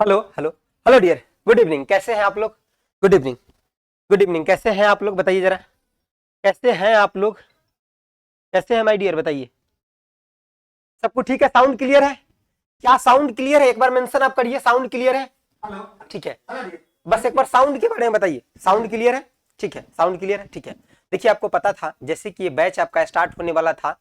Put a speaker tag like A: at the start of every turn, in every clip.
A: Hello hello hello dear, good evening. कैसे हैं आप लोग? Good evening, good evening. कैसे हैं आप लोग बताइए जरा, कैसे हैं आप लोग? कैसे हैं माय डियर बताइए। सब कुछ ठीक है? साउंड क्लियर है? क्या साउंड क्लियर है? एक बार मेंशन आप करिए, साउंड क्लियर है? हेलो, ठीक है। बस एक बार साउंड के बारे में बताइए, साउंड क्लियर है? ठीक है, साउंड क्लियर है, ठीक है। देखिए, आपको पता था जैसे कि ये बैच आपका स्टार्ट होने वाला था,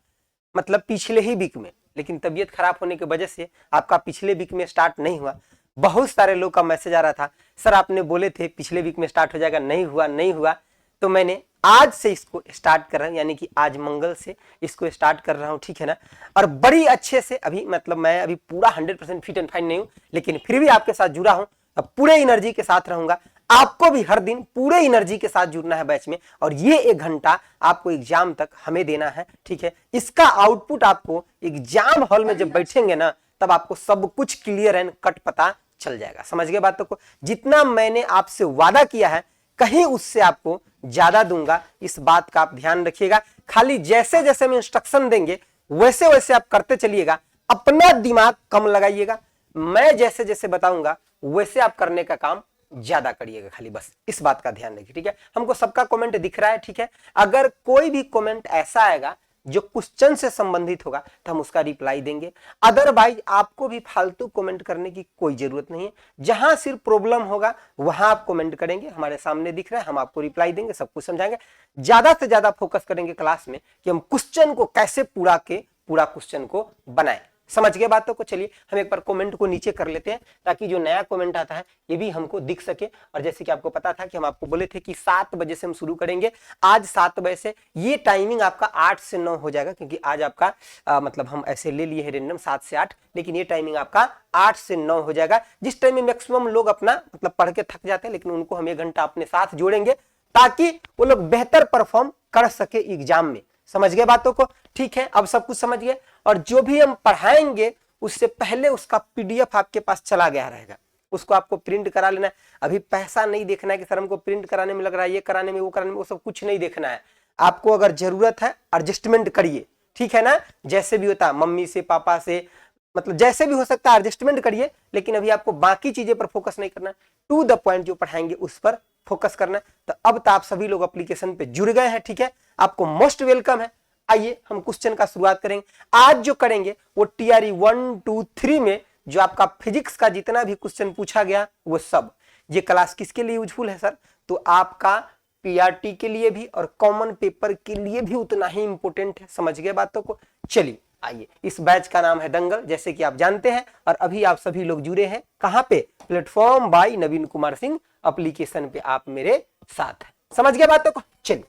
A: मतलब पिछले ही वीक में, लेकिन तबीयत खराब होने की वजह से आपका पिछले वीक में स्टार्ट नहीं हुआ। बहुत सारे लोग का मैसेज आ रहा था, सर आपने बोले थे पिछले वीक में स्टार्ट हो जाएगा, नहीं हुआ नहीं हुआ। तो मैंने आज से इसको स्टार्ट कर रहा हूं, यानी कि आज मंगल से इसको स्टार्ट कर रहा हूं, ठीक है ना। और बड़ी अच्छे से अभी, मतलब मैं अभी पूरा 100% फिट एंड फाइन नहीं हूं, लेकिन फिर भी आपके साथ जुड़ा हूं। अब पूरे एनर्जी के साथ रहूंगा। आपको भी हर दिन पूरे एनर्जी के साथ जुड़ना है बैच में, और ये 1 घंटा आपको एग्जाम तक हमें देना है, ठीक है। इसका आउटपुट आपको एग्जाम हॉल में जब बैठेंगे ना, तब आपको सब कुछ क्लियर एंड कट पता चल जाएगा। समझ गए बातों को? जितना मैंने आपसे वादा किया है, कहीं उससे आपको ज्यादा दूंगा, इस बात का आप ध्यान रखिएगा। खाली जैसे जैसे हम इंस्ट्रक्शन देंगे वैसे वैसे आप करते चलिएगा, अपना दिमाग कम लगाइएगा। मैं जैसे जैसे बताऊंगा वैसे आप करने का काम ज्यादा करिएगा, खाली बस इस बात का ध्यान रखिए, ठीक है। हमको सबका कमेंट दिख रहा है, ठीक है। अगर कोई भी कमेंट ऐसा आएगा जो क्वेश्चन से संबंधित होगा तो हम उसका रिप्लाई देंगे। अदरवाइज आपको भी फालतू कमेंट करने की कोई जरूरत नहीं है। जहां सिर्फ प्रॉब्लम होगा वहां आप कमेंट करेंगे, हमारे सामने दिख रहा है, हम आपको रिप्लाई देंगे, सब कुछ समझाएंगे। ज्यादा से ज्यादा फोकस करेंगे क्लास में कि हम क्वेश्चन को कैसे पूरा क्वेश्चन को बनाएं। समझ गए बातों को? चलिए हम एक बार कमेंट को नीचे कर लेते हैं, ताकि जो नया कमेंट आता है ये भी हमको दिख सके। और जैसे कि आपको पता था कि हम आपको बोले थे कि 7 बजे से हम शुरू करेंगे, आज 7 बजे से। ये टाइमिंग आपका 8 से 9 हो जाएगा, क्योंकि आज आपका मतलब हम ऐसे ले लिए हैं रेंडम 7 से 8, लेकिन ये टाइमिंग आपका 8 से 9 हो जाएगा, जिस टाइम में मैक्सिमम लोग अपना मतलब पढ़ के थक जाते हैं, लेकिन उनको हम 1 घंटा अपने साथ जोड़ेंगे ताकि वो लोग बेहतर परफॉर्म कर सके एग्जाम में। समझ गए बातों को? ठीक है, अब सब कुछ समझ गए। और जो भी हम पढ़ाएंगे उससे पहले उसका पीडीएफ आपके पास चला गया रहेगा, उसको आपको प्रिंट करा लेना है। अभी पैसा नहीं देखना है कि सर हमको प्रिंट कराने में लग रहा है, ये कराने में, वो कराने में, वो सब कुछ नहीं देखना है। आपको अगर जरूरत है एडजस्टमेंट करिए, ठीक है ना। जैसे भी होता है, मम्मी से, पापा से, मतलब जैसे भी हो सकता है एडजस्टमेंट करिए, लेकिन अभी आपको बाकी चीजें पर फोकस नहीं करना है। टू द पॉइंट जो पढ़ाएंगे उस पर फोकस करना है। तो अब तो आप सभी लोग एप्लीकेशन पे जुड़ गए हैं, ठीक है। आपको मोस्ट वेलकम है। आइए हम क्वेश्चन का शुरुआत करेंगे। आज जो करेंगे वो टीआरई 1, 2, 3 में जो आपका फिजिक्स का जितना भी क्वेश्चन पूछा गया वो सब। ये क्लास किसके लिए यूजफुल है सर? तो आपका पीआरटी के लिए भी और कॉमन पेपर के लिए भी उतना ही इंपॉर्टेंट है। समझ गए बातों को? चलिए आइए, इस बैच का नाम है दंगल, जैसे कि आप जानते हैं। और अभी आप सभी लोग जुड़े हैं कहां पे? प्लेटफॉर्म बाय नवीन कुमार सिंह एप्लीकेशन पे आप मेरे साथ हैं। समझ गए बातों को? चलिए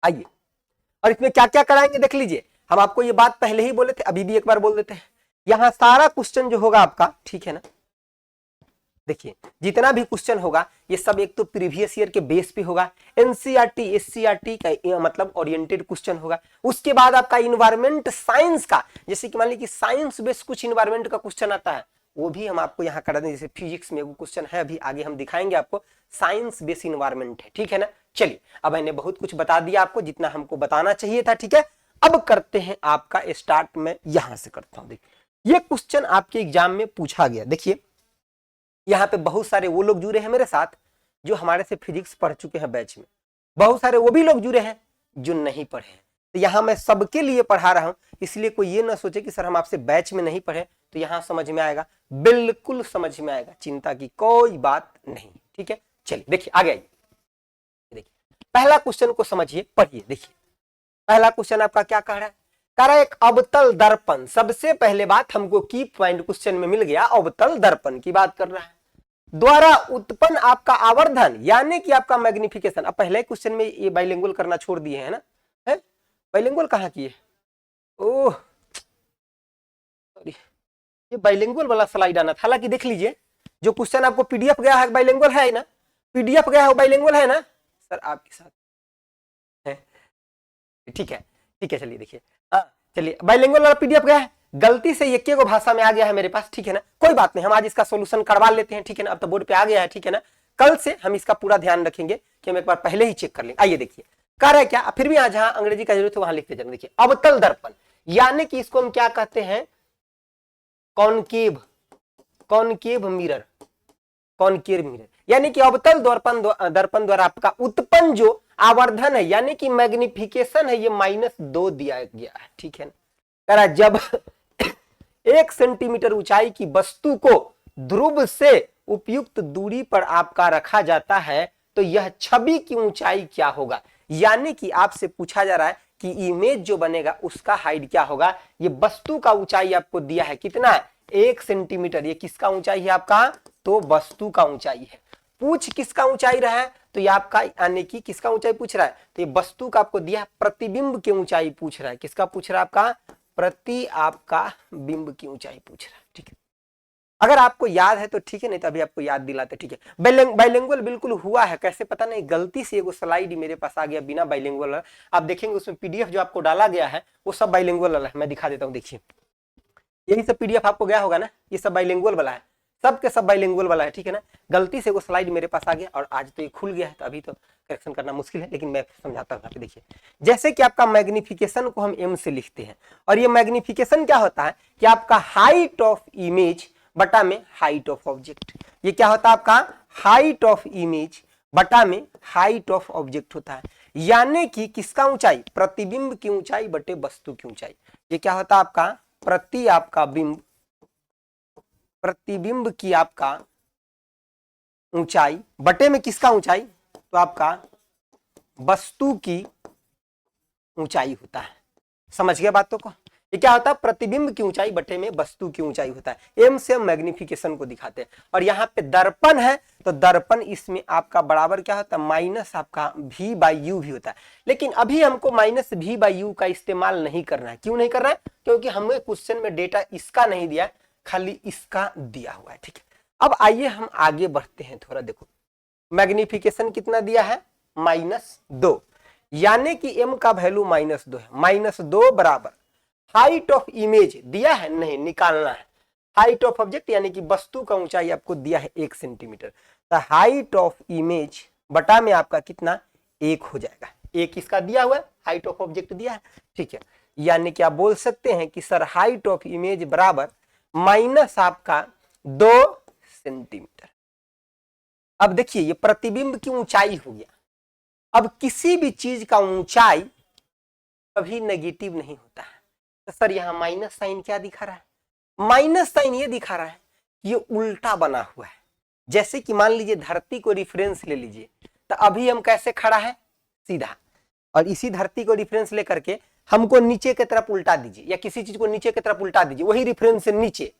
A: आइए, और इसमें क्या क्या कराएंगे देख लीजिए। हम आपको ये बात पहले ही बोले थे, अभी भी एक बार बोल देते हैं। यहां सारा क्वेश्चन जो होगा आपका, ठीक है ना, देखिए जितना भी क्वेश्चन होगा ये सब एक तो प्रीवियस ईयर के बेस पे होगा, एनसीईआरटी एससीईआरटी का मतलब ओरिएंटेड क्वेश्चन होगा। उसके बाद आपका इन्वायरमेंट साइंस का, जैसे कि मान लीजिए साइंस बेस्ड कुछ इन्वायरमेंट का क्वेश्चन आता है, वो भी हम आपको यहाँ करा दें। जैसे फिजिक्स में वो क्वेश्चन है, अभी आगे हम दिखाएंगे आपको, साइंस बेस्ड इन्वायरमेंट है, ठीक है ना। चलिए, अब मैंने बहुत कुछ बता दिया आपको, जितना हमको बताना चाहिए था, ठीक है। अब करते हैं आपका स्टार्ट, में यहां से करता हूं। देखिए ये क्वेश्चन आपके एग्जाम में पूछा गया। देखिए यहाँ पे बहुत सारे वो लोग जुड़े हैं मेरे साथ जो हमारे से फिजिक्स पढ़ चुके हैं बैच में, बहुत सारे वो भी लोग जुड़े हैं जो नहीं पढ़े हैं। तो यहाँ मैं सबके लिए पढ़ा रहा हूं, इसलिए कोई ये ना सोचे कि सर हम आपसे बैच में नहीं पढ़े। तो यहाँ समझ में आएगा, बिल्कुल समझ में आएगा, चिंता की कोई बात नहीं, ठीक है। चलिए देखिए आगे आइए। देखिए पहला क्वेश्चन को समझिए, पढ़िए। देखिए पहला क्वेश्चन आपका क्या कह रहा है? कह रहा है एक अवतल दर्पण। सबसे पहले बात हमको की पॉइंट क्वेश्चन में मिल गया, अवतल दर्पण की बात कर रहा है। द्वारा उत्पन्न आपका आवर्धन यानी कि आपका मैग्निफिकेशन। अब पहले क्वेश्चन में ये बाइलिंगुअल करना छोड़ दिए है ना, है बाइलिंगुअल कहाँ किए? ओह सॉरी, ये बाइलिंगुअल वाला स्लाइड आना था। हालांकि देख लीजिए जो क्वेश्चन आपको पीडीएफ गया है बाइलिंगुअल है ना, पीडीएफ गया है बाइलिंगुअल है ना सर आपके साथ है, ठीक है, ठीक है। चलिए देखिए, हाँ चलिए, बाइलिंगुअल वाला पीडीएफ गया है, गलती से एक को भाषा में आ गया है मेरे पास, ठीक है ना। कोई बात नहीं, हम आज इसका सोल्यूशन करवा लेते हैं, ठीक है ना। अब तो बोर्ड पे आ गया है, ठीक है ना। कल से हम इसका पूरा ध्यान रखेंगे कि हम एक बार पहले ही चेक कर लेंगे। आइए देखिए कह रहा है क्या, फिर भी आज जहां अंग्रेजी का जरूरत है वहां लिखते जाएंगे। देखिए अवतल दर्पण यानी कि इसको हम क्या कहते हैं? Concave concave mirror, concave mirror यानी कि अवतल दर्पण द्वारा आपका उत्पन्न जो आवर्धन है यानी कि मैग्निफिकेशन है ये -2 दिया गया है। ठीक है ना, जब 1 सेंटीमीटर ऊंचाई की वस्तु को ध्रुव से उपयुक्त दूरी पर आपका रखा जाता है तो यह छवि की ऊंचाई क्या होगा। यानी कि आपसे पूछा जा रहा है कि इमेज जो बनेगा उसका हाइट क्या होगा। ये वस्तु का ऊंचाई आपको दिया है कितना है 1 सेंटीमीटर। ये किसका ऊंचाई है आपका, तो वस्तु का ऊंचाई है। पूछ किसका ऊंचाई रहा है, तो ये आपका यानी कि किसका ऊंचाई पूछ रहा है, तो ये वस्तु का आपको दिया है, प्रतिबिंब की ऊंचाई पूछ रहा है। किसका पूछ रहा है आपका, प्रति आपका बिंब की ऊंचाई पूछ रहा है। ठीक है, अगर आपको याद है तो ठीक है, नहीं तो अभी आपको याद दिलाते। ठीक है, बाइलिंगुअल बिल्कुल हुआ है, कैसे पता नहीं, गलती से एगो स्लाइड मेरे पास आ गया बिना बाइलिंगुअल। आप देखेंगे उसमें पीडीएफ जो आपको डाला गया है वो सब बाइलिंगुअल वाला है। मैं दिखा देता हूँ, देखिए यही सब पीडीएफ आपको गया होगा ना, ये सब बाइलिंगुअल वाला है, सबके सब बाइलिंगुअल वाला है। ठीक है ना, गलती से वो स्लाइड मेरे पास आ गया और आज तो ये खुल गया है, तो अभी तो करेक्शन करना मुश्किल है, लेकिन मैं समझाता हूँ। देखिए जैसे कि आपका मैग्निफिकेशन को हम एम से लिखते हैं, और ये मैग्निफिकेशन क्या होता है कि आपका हाइट ऑफ इमेज बटा में हाइट ऑफ ऑब्जेक्ट। ये क्या होता है आपका हाइट ऑफ इमेज बटा में हाइट ऑफ ऑब्जेक्ट होता है। यानी कि किसका ऊंचाई, प्रतिबिंब की ऊंचाई बटे वस्तु की ऊंचाई। ये क्या होता है आपका प्रति आपका बिंब, प्रतिबिंब की आपका ऊंचाई बटे में किसका ऊंचाई, तो आपका वस्तु की ऊंचाई होता है। समझ गए बातों को, ये क्या होता है प्रतिबिंब की ऊंचाई बटे में वस्तु की ऊंचाई होता है। एम से हम मैग्निफिकेशन को दिखाते हैं। और यहाँ पे दर्पण है तो दर्पण इसमें आपका बराबर क्या होता है माइनस आपका v/u भी होता है। लेकिन अभी हमको -v/u का इस्तेमाल नहीं करना है। क्यों नहीं करना है, क्योंकि हमें क्वेश्चन में डेटा इसका नहीं दिया, खाली इसका दिया हुआ है। ठीक है, अब आइए हम आगे बढ़ते हैं थोड़ा। देखो मैग्निफिकेशन कितना दिया है -2, यानी कि m का वैल्यू -2 है। -2 बराबर हाइट ऑफ इमेज दिया है, नहीं निकालना है। हाइट ऑफ ऑब्जेक्ट यानी कि वस्तु का ऊंचाई आपको दिया है 1 सेंटीमीटर, तो हाइट ऑफ इमेज बटा में आपका कितना 1 हो जाएगा। 1 इसका दिया हुआ है, हाइट ऑफ ऑब्जेक्ट दिया है। ठीक है, यानी कि आप बोल सकते हैं कि सर हाइट ऑफ इमेज बराबर माइनस आपका 2 सेंटीमीटर। अब देखिए ये प्रतिबिंब की ऊंचाई हो गया। अब किसी भी चीज का ऊंचाई कभी नेगेटिव नहीं होता है, तो सर यहाँ माइनस साइन क्या दिखा रहा है, माइनस साइन ये दिखा रहा है कि ये उल्टा बना हुआ है। जैसे कि मान लीजिए धरती को रिफरेंस ले लीजिए, तो अभी हम कैसे खड़ा है सीधा, और इसी धरती को रिफरेंस लेकर के हमको नीचे की तरफ उल्टा दीजिए, या किसी चीज को नीचे की तरफ उल्टा दीजिए वही रिफरेंस से नीचे,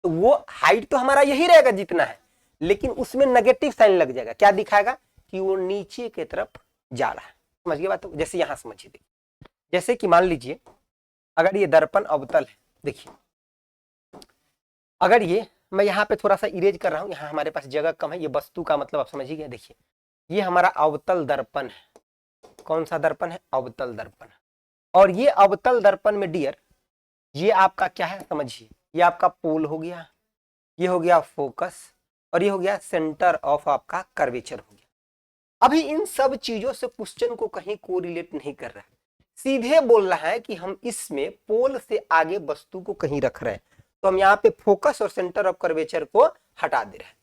A: तो वो हाइट तो हमारा यही रहेगा जितना है, लेकिन उसमें नेगेटिव साइन लग जाएगा। क्या दिखाएगा कि वो नीचे की तरफ जा रहा है। समझिए बात, जैसे यहां समझिए, देखिए जैसे कि मान लीजिए अगर ये दर्पण अवतल है, देखिए अगर ये मैं यहाँ पे थोड़ा सा इरेज कर रहा हूँ, यहाँ हमारे पास जगह कम है, ये वस्तु का मतलब आप समझिए। देखिए ये हमारा अवतल दर्पण है। कौन सा दर्पण है, अवतल दर्पण। और ये अवतल दर्पण में डियर ये आपका क्या है समझिए, ये आपका पोल हो गया, ये हो गया फोकस, और ये हो गया सेंटर ऑफ आपका कर्वेचर हो गया। अभी इन सब चीजों से क्वेश्चन को कहीं कोरिलेट नहीं कर रहा है, सीधे बोल रहा है कि हम इसमें पोल से आगे वस्तु को कहीं रख रहे हैं, तो हम यहाँ पे फोकस और सेंटर ऑफ कर्वेचर को हटा दे रहे हैं।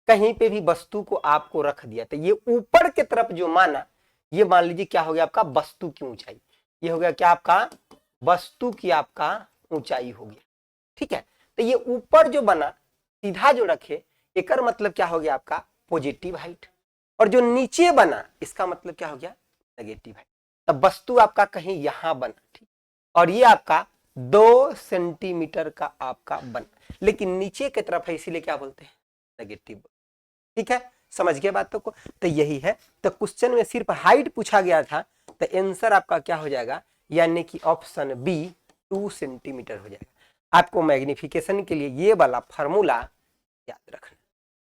A: कहीं पे भी वस्तु को आपको रख दिया, तो ये ऊपर की तरफ जो माना, ये मान लीजिए क्या हो गया आपका वस्तु की ऊंचाई, ये हो गया क्या आपका वस्तु की आपका ऊंचाई हो गया। ठीक है, तो ये ऊपर जो बना सीधा जो रखे, एक मतलब क्या हो गया आपका पॉजिटिव हाइट, और जो नीचे बना इसका मतलब क्या हो गया नेगेटिव हाइट। तब वस्तु आपका कहीं यहां बना, ठीक, और ये आपका 2 सेंटीमीटर का आपका बना, लेकिन नीचे की तरफ है इसीलिए क्या बोलते हैं नेगेटिव। ठीक है, समझ गए बातों को, तो यही है। तो क्वेश्चन में सिर्फ हाइट पूछा गया था, तो आंसर आपका क्या हो जाएगा, यानी कि ऑप्शन बी 2 सेंटीमीटर हो जाएगा। आपको मैग्निफिकेशन के लिए ये वाला फॉर्मूला याद रखना।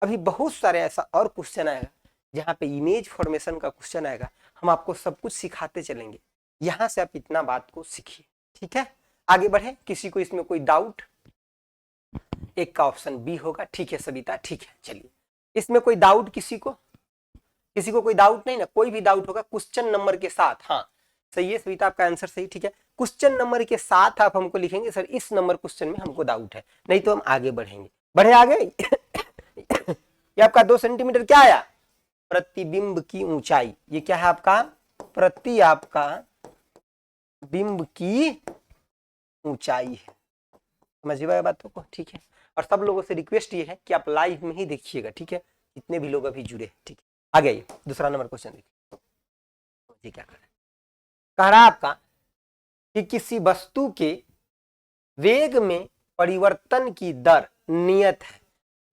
A: अभी बहुत सारे ऐसा और क्वेश्चन आएगा जहाँ पे इमेज फॉर्मेशन का क्वेश्चन आएगा, हम आपको सब कुछ सिखाते चलेंगे। यहाँ से आप इतना बात को सीखिए। ठीक है, आगे बढ़े। किसी को इसमें कोई डाउट, एक का ऑप्शन बी होगा। ठीक है सविता, ठीक है, चलिए इसमें कोई डाउट किसी को कोई डाउट नहीं ना, कोई भी डाउट होगा क्वेश्चन नंबर के साथ। हाँ सही है सविता, आपका आंसर सही। ठीक है, क्वेश्चन नंबर के साथ आप हमको लिखेंगे सर इस नंबर क्वेश्चन में हमको डाउट है, नहीं तो हम आगे बढ़ेंगे। बढ़े आगे। ये आपका 2 सेंटीमीटर क्या आया, प्रतिबिंब की ऊंचाई। ये क्या है आपका, प्रति आपका बिंब की ऊंचाई है। समझिएगा बातों को, ठीक है। और सब लोगों से रिक्वेस्ट ये है कि आप लाइव में ही देखिएगा, ठीक है, जितने भी लोग अभी जुड़े, ठीक है। आगे आइए, दूसरा नंबर क्वेश्चन देखिए क्या कर रहा है। कह रहा आपका कि किसी वस्तु के वेग में परिवर्तन की दर नियत है,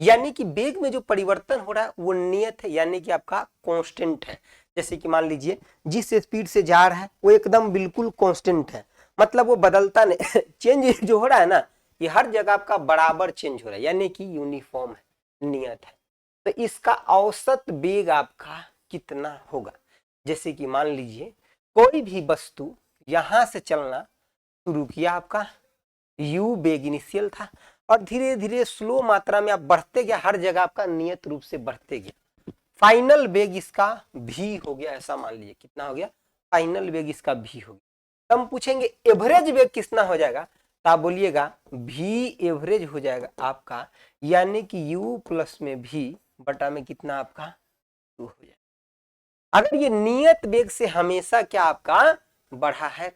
A: यानी कि वेग में जो परिवर्तन हो रहा है वो नियत है, यानी कि आपका कांस्टेंट है। जैसे कि मान लीजिए जिस स्पीड से जा रहा है वो एकदम बिल्कुल कांस्टेंट है, मतलब वो बदलता नहीं। चेंज जो हो रहा है ना, ये हर जगह आपका बराबर चेंज हो रहा है, यानी कि यूनिफॉर्म है, नियत है। तो इसका औसत वेग आपका कितना होगा। जैसे कि मान लीजिए कोई भी वस्तु यहां से चलना शुरू किया, आपका u वेग इनिशियल था, और धीरे धीरे स्लो मात्रा में आप बढ़ते गया, हर जगह आपका नियत रूप से बढ़ते गया। फाइनल वेग इसका v हो गया, ऐसा मान लीजिए कितना हो गया, फाइनल वेग इसका v हो गया। तो हम पूछेंगे एवरेज वेग कितना हो जाएगा, तो आप बोलिएगा v एवरेज हो जाएगा आपका, यानी कि u प्लस में v बटा में कितना आपका 2 हो जाएगा। अगर ये नियत वेग से हमेशा क्या आपका बढ़ा है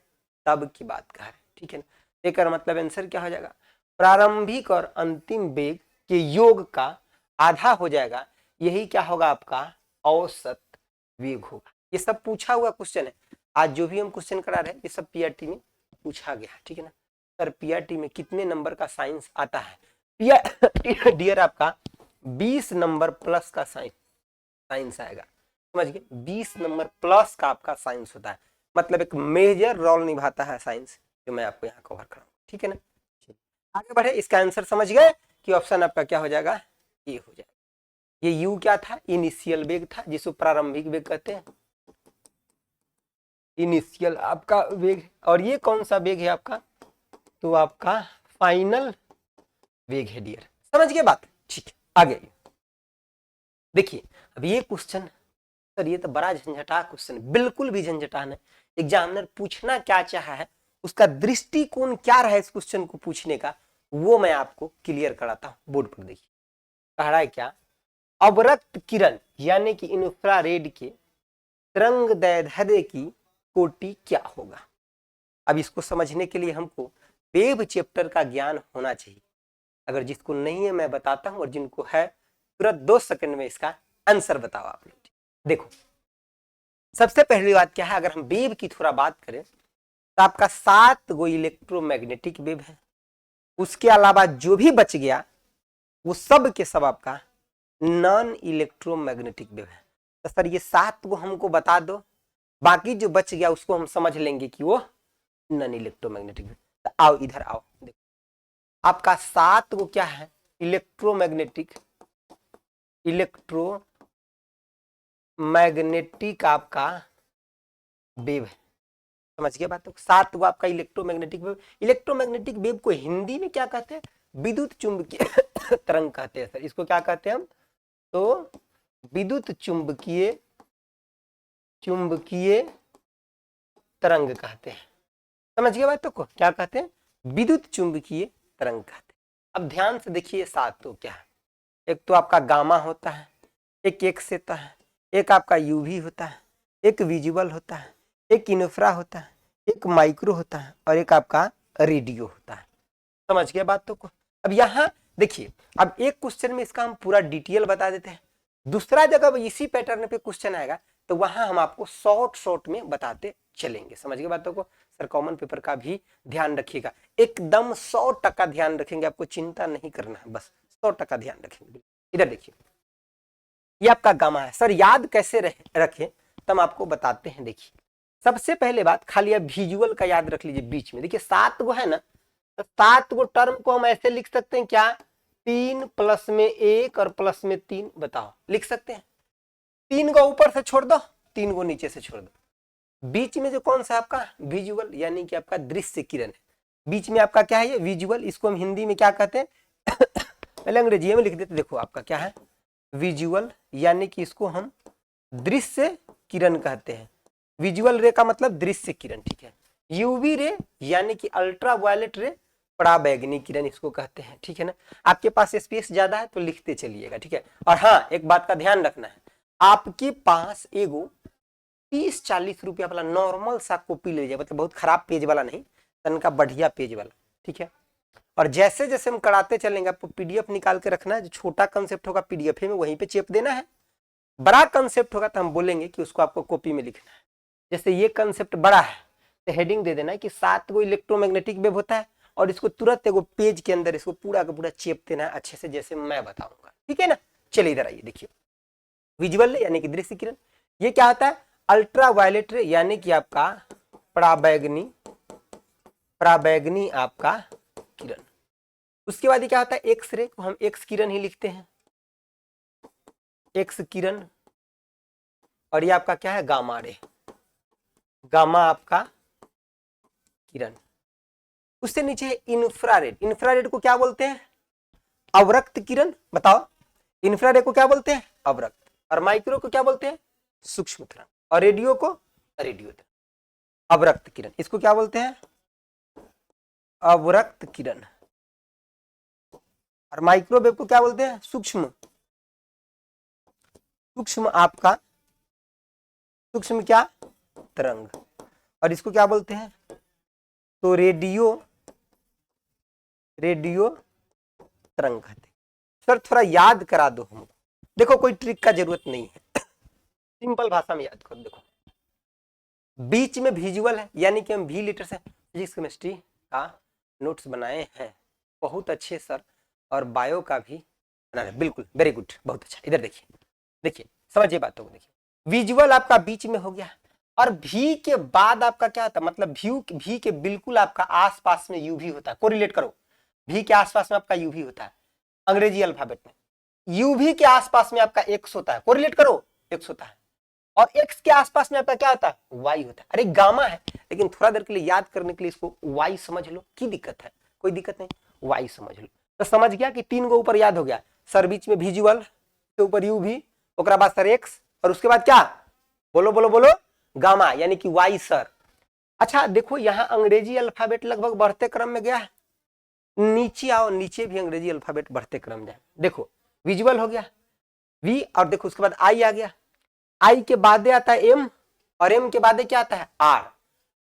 A: तब की बात कर रहे हैं, ठीक है ना। एक मतलब आंसर क्या हो जाएगा, प्रारंभिक और अंतिम वेग के योग का आधा हो जाएगा, यही क्या होगा आपका औसत वेग होगा। ये सब पूछा हुआ क्वेश्चन है, आज जो भी हम क्वेश्चन करा रहे हैं ये सब पीआरटी में पूछा गया, ठीक है ना। सर पीआरटी में कितने नंबर का साइंस आता है, डियर आपका 20 नंबर प्लस का साइंस आएगा, समझ गए। 20 नंबर प्लस का आपका साइंस होता है, मतलब एक मेजर रोल निभाता है साइंस, जो मैं आपको यहाँ कवर कराऊंगा, ठीक है ना। आगे बढ़े, इसका आंसर समझ गए कि ऑप्शन आपका क्या हो जाएगा, ये हो जाएगा। ये यू क्या था, इनिशियल वेग था, जिसको प्रारंभिक वेग कहते हैं, इनिशियल आपका वेग। और ये कौन सा वेग है आपका, तो आपका फाइनल वेग है डियर, समझ गए बात, ठीक है। आगे देखिए, अब ये क्वेश्चन सर ये तो बड़ा झंझटा क्वेश्चन, बिल्कुल भी झंझटा नहीं। एग्जामिनर पूछना क्या चाहा है, उसका दृष्टिकोण क्या रहा है इस क्वेश्चन को पूछने का, वो मैं आपको क्लियर कराता हूं। बोर्ड पर देखिए कह रहा है क्या, अवरक्त किरण यानी कि इंफ्रारेड के तरंग दैर्ध्य की कोटि क्या होगा। अब इसको समझने के लिए हमको वेव चैप्टर का ज्ञान होना चाहिए, अगर जिसको नहीं है मैं बताता हूं, और जिनको है तुरंत 2 सेकंड में इसका आंसर बताओ आप लोग। देखो सबसे पहली बात क्या है, अगर हम वेव की थोड़ा बात करें तो आपका 7 गो इलेक्ट्रोमैग्नेटिक वेव है, उसके अलावा जो भी बच गया वो सब के सब आपका नॉन इलेक्ट्रोमैग्नेटिक वेव है। तो सर ये 7 को हमको बता दो, बाकी जो बच गया उसको हम समझ लेंगे कि वो नॉन इलेक्ट्रोमैग्नेटिक वेव। तो आओ इधर आओ, देखो आपका 7 को क्या है, इलेक्ट्रोमैग्नेटिक आपका वेव है, समझ गए बात। तो 7 को आपका इलेक्ट्रोमैग्नेटिक वेव, इलेक्ट्रोमैग्नेटिक वेव को हिंदी में क्या कहते हैं, विद्युत चुंबकीय तरंग कहते हैं सर, इसको क्या कहते हैं हम, तो विद्युत चुंबकीय तरंग कहते हैं, समझ गए बातों को, क्या कहते हैं, विद्युत चुंबकीय तरंग कहते हैं। अब ध्यान से देखिए 7 तो क्या है, एक तो आपका गामा होता है, एक एक्स होता है, एक आपका यूवी होता है, एक विजुअल होता है, एक इन्फ्रा होता है, एक माइक्रो होता है, और एक आपका रेडियो होता है, समझ गए बातों को। अब यहाँ देखिए, अब एक क्वेश्चन में इसका हम पूरा डिटेल बता देते हैं, दूसरा जगह इसी पैटर्न पे क्वेश्चन आएगा तो वहां हम आपको शॉर्ट में बताते चलेंगे, समझ गए बातों को। सर कॉमन पेपर का भी ध्यान रखिएगा, एकदम 100% ध्यान रखेंगे, आपको चिंता नहीं करना है, बस 100% ध्यान रखेंगे। इधर देखिए ये आपका गामा है, सर याद कैसे रखें तब आपको बताते हैं। देखिए सबसे पहले बात, खाली आप विजुअल का याद रख लीजिए बीच में, देखिए 7 गो है ना, तो 7 गो टर्म को हम ऐसे लिख सकते हैं क्या, 3 प्लस में 1 और प्लस में 3, बताओ लिख सकते हैं। 3 गो ऊपर से छोड़ दो, 3 गो नीचे से छोड़ दो, बीच में जो कौन सा आपका विजुअल यानी कि आपका दृश्य किरण है, बीच में आपका क्या है ये विजुअल, इसको हम हिंदी में क्या कहते हैं पहले अंग्रेजी में लिख देते, देखो आपका क्या है विजुअल, यानी कि इसको हम दृश्य किरण कहते हैं, विजुअल रे का मतलब दृश्य किरण, ठीक है। यूवी रे यानी कि अल्ट्रा वायलेट रे पराबैंगनी किरण इसको कहते हैं, ठीक है ना। आपके पास स्पेस ज्यादा है तो लिखते चलिएगा, ठीक है। और हाँ, एक बात का ध्यान रखना है, आपके पास एगो 30-40 रुपया वाला नॉर्मल सा कॉपी ले जाए, मतलब बहुत खराब पेज वाला नहीं, तनका बढ़िया पेज वाला, ठीक है। और जैसे जैसे हम कराते चलेंगे आपको पीडीएफ निकाल के रखना है, जो छोटा कंसेप्ट होगा पीडीएफ में वहीं पे चेप देना है, बड़ा कंसेप्ट होगा तो हम बोलेंगे कि उसको आपको कॉपी में लिखना है। जैसे ये कंसेप्ट बड़ा है तो हेडिंग दे देना है कि 7 गो इलेक्ट्रोमैग्नेटिक वेव होता है, और इसको तुरंत एगो पेज के अंदर इसको पूरा का पूरा चेप देना है अच्छे से, जैसे मैं बताऊंगा, ठीक है ना। चलिए इधर आइए, देखिए विजुअल यानी कि दृश्य किरण, ये क्या होता है, अल्ट्रा वायलेट रे यानी कि आपका पराबैंगनी आपका किरण। उसके बाद ये क्या होता है, एक्स रे को हम एक्स किरण ही लिखते हैं, एक्स किरण। और ये आपका क्या है, गामा रे, गामा आपका किरण। उससे नीचे है इंफ्रारेड, इंफ्रारेड को क्या बोलते हैं, अवरक्त किरण। बताओ, इंफ्रारेड को क्या बोलते हैं, अवरक्त। और माइक्रो को क्या बोलते हैं, सूक्ष्म किरण। और रेडियो को रेडियो अवरक्त किरण, इसको क्या बोलते हैं, अवरक्त किरण। और माइक्रोवेव को क्या बोलते हैं, सूक्ष्म, सूक्ष्म आपका, सूक्ष्म क्या, तरंग। और इसको क्या बोलते हैं, तो रेडियो तरंग कहते हैं। सर थोड़ा याद करा दो हमको, देखो कोई ट्रिक का जरूरत नहीं है, सिंपल भाषा में याद करो। देखो बीच में विजुअल है, यानी कि हम वी लीटर से फिजिक्स केमिस्ट्री का नोट्स बनाए हैं, बहुत अच्छे सर, और बायो का भी बना रहे, बिल्कुल वेरी गुड, बहुत अच्छा। इधर देखिए, देखिए समझिए बातों को, देखिए विजुअल आपका बीच में हो गया, और भी के बाद आपका क्या होता है, मतलब भी के बिल्कुल आपका आसपास में यूवी होता है, कोरिलेट करो, भी के आसपास में आपका यूवी होता है अंग्रेजी अल्फाबेट में, यूवी के आसपास में आपका एक्स होता है, कोरिलेट करो, एक्स होता है। और एक्स के आसपास में आपका क्या होता है, वाई होता है। अरे गामा है, लेकिन थोड़ा देर के लिए याद करने के लिए इसको वाई समझ लो, की दिक्कत है, कोई दिक्कत नहीं, वाई समझ लो। तो समझ गया कि 3 गो ऊपर याद हो गया, सर बीच में विजुअल के ऊपर यूवी, ओकरा बाद सर एक्स, और उसके बाद क्या, बोलो बोलो बोलो, गामा यानी कि वाई सर। अच्छा देखो यहाँ अंग्रेजी अल्फाबेट लगभग बढ़ते क्रम में गया है, नीचे आओ, नीचे भी अंग्रेजी अल्फाबेट बढ़ते क्रम जाए। देखो विजुअल हो गया वी, और देखो उसके बाद आई आ गया, आई के बाद आता है एम, और एम के बाद क्या आता है आर।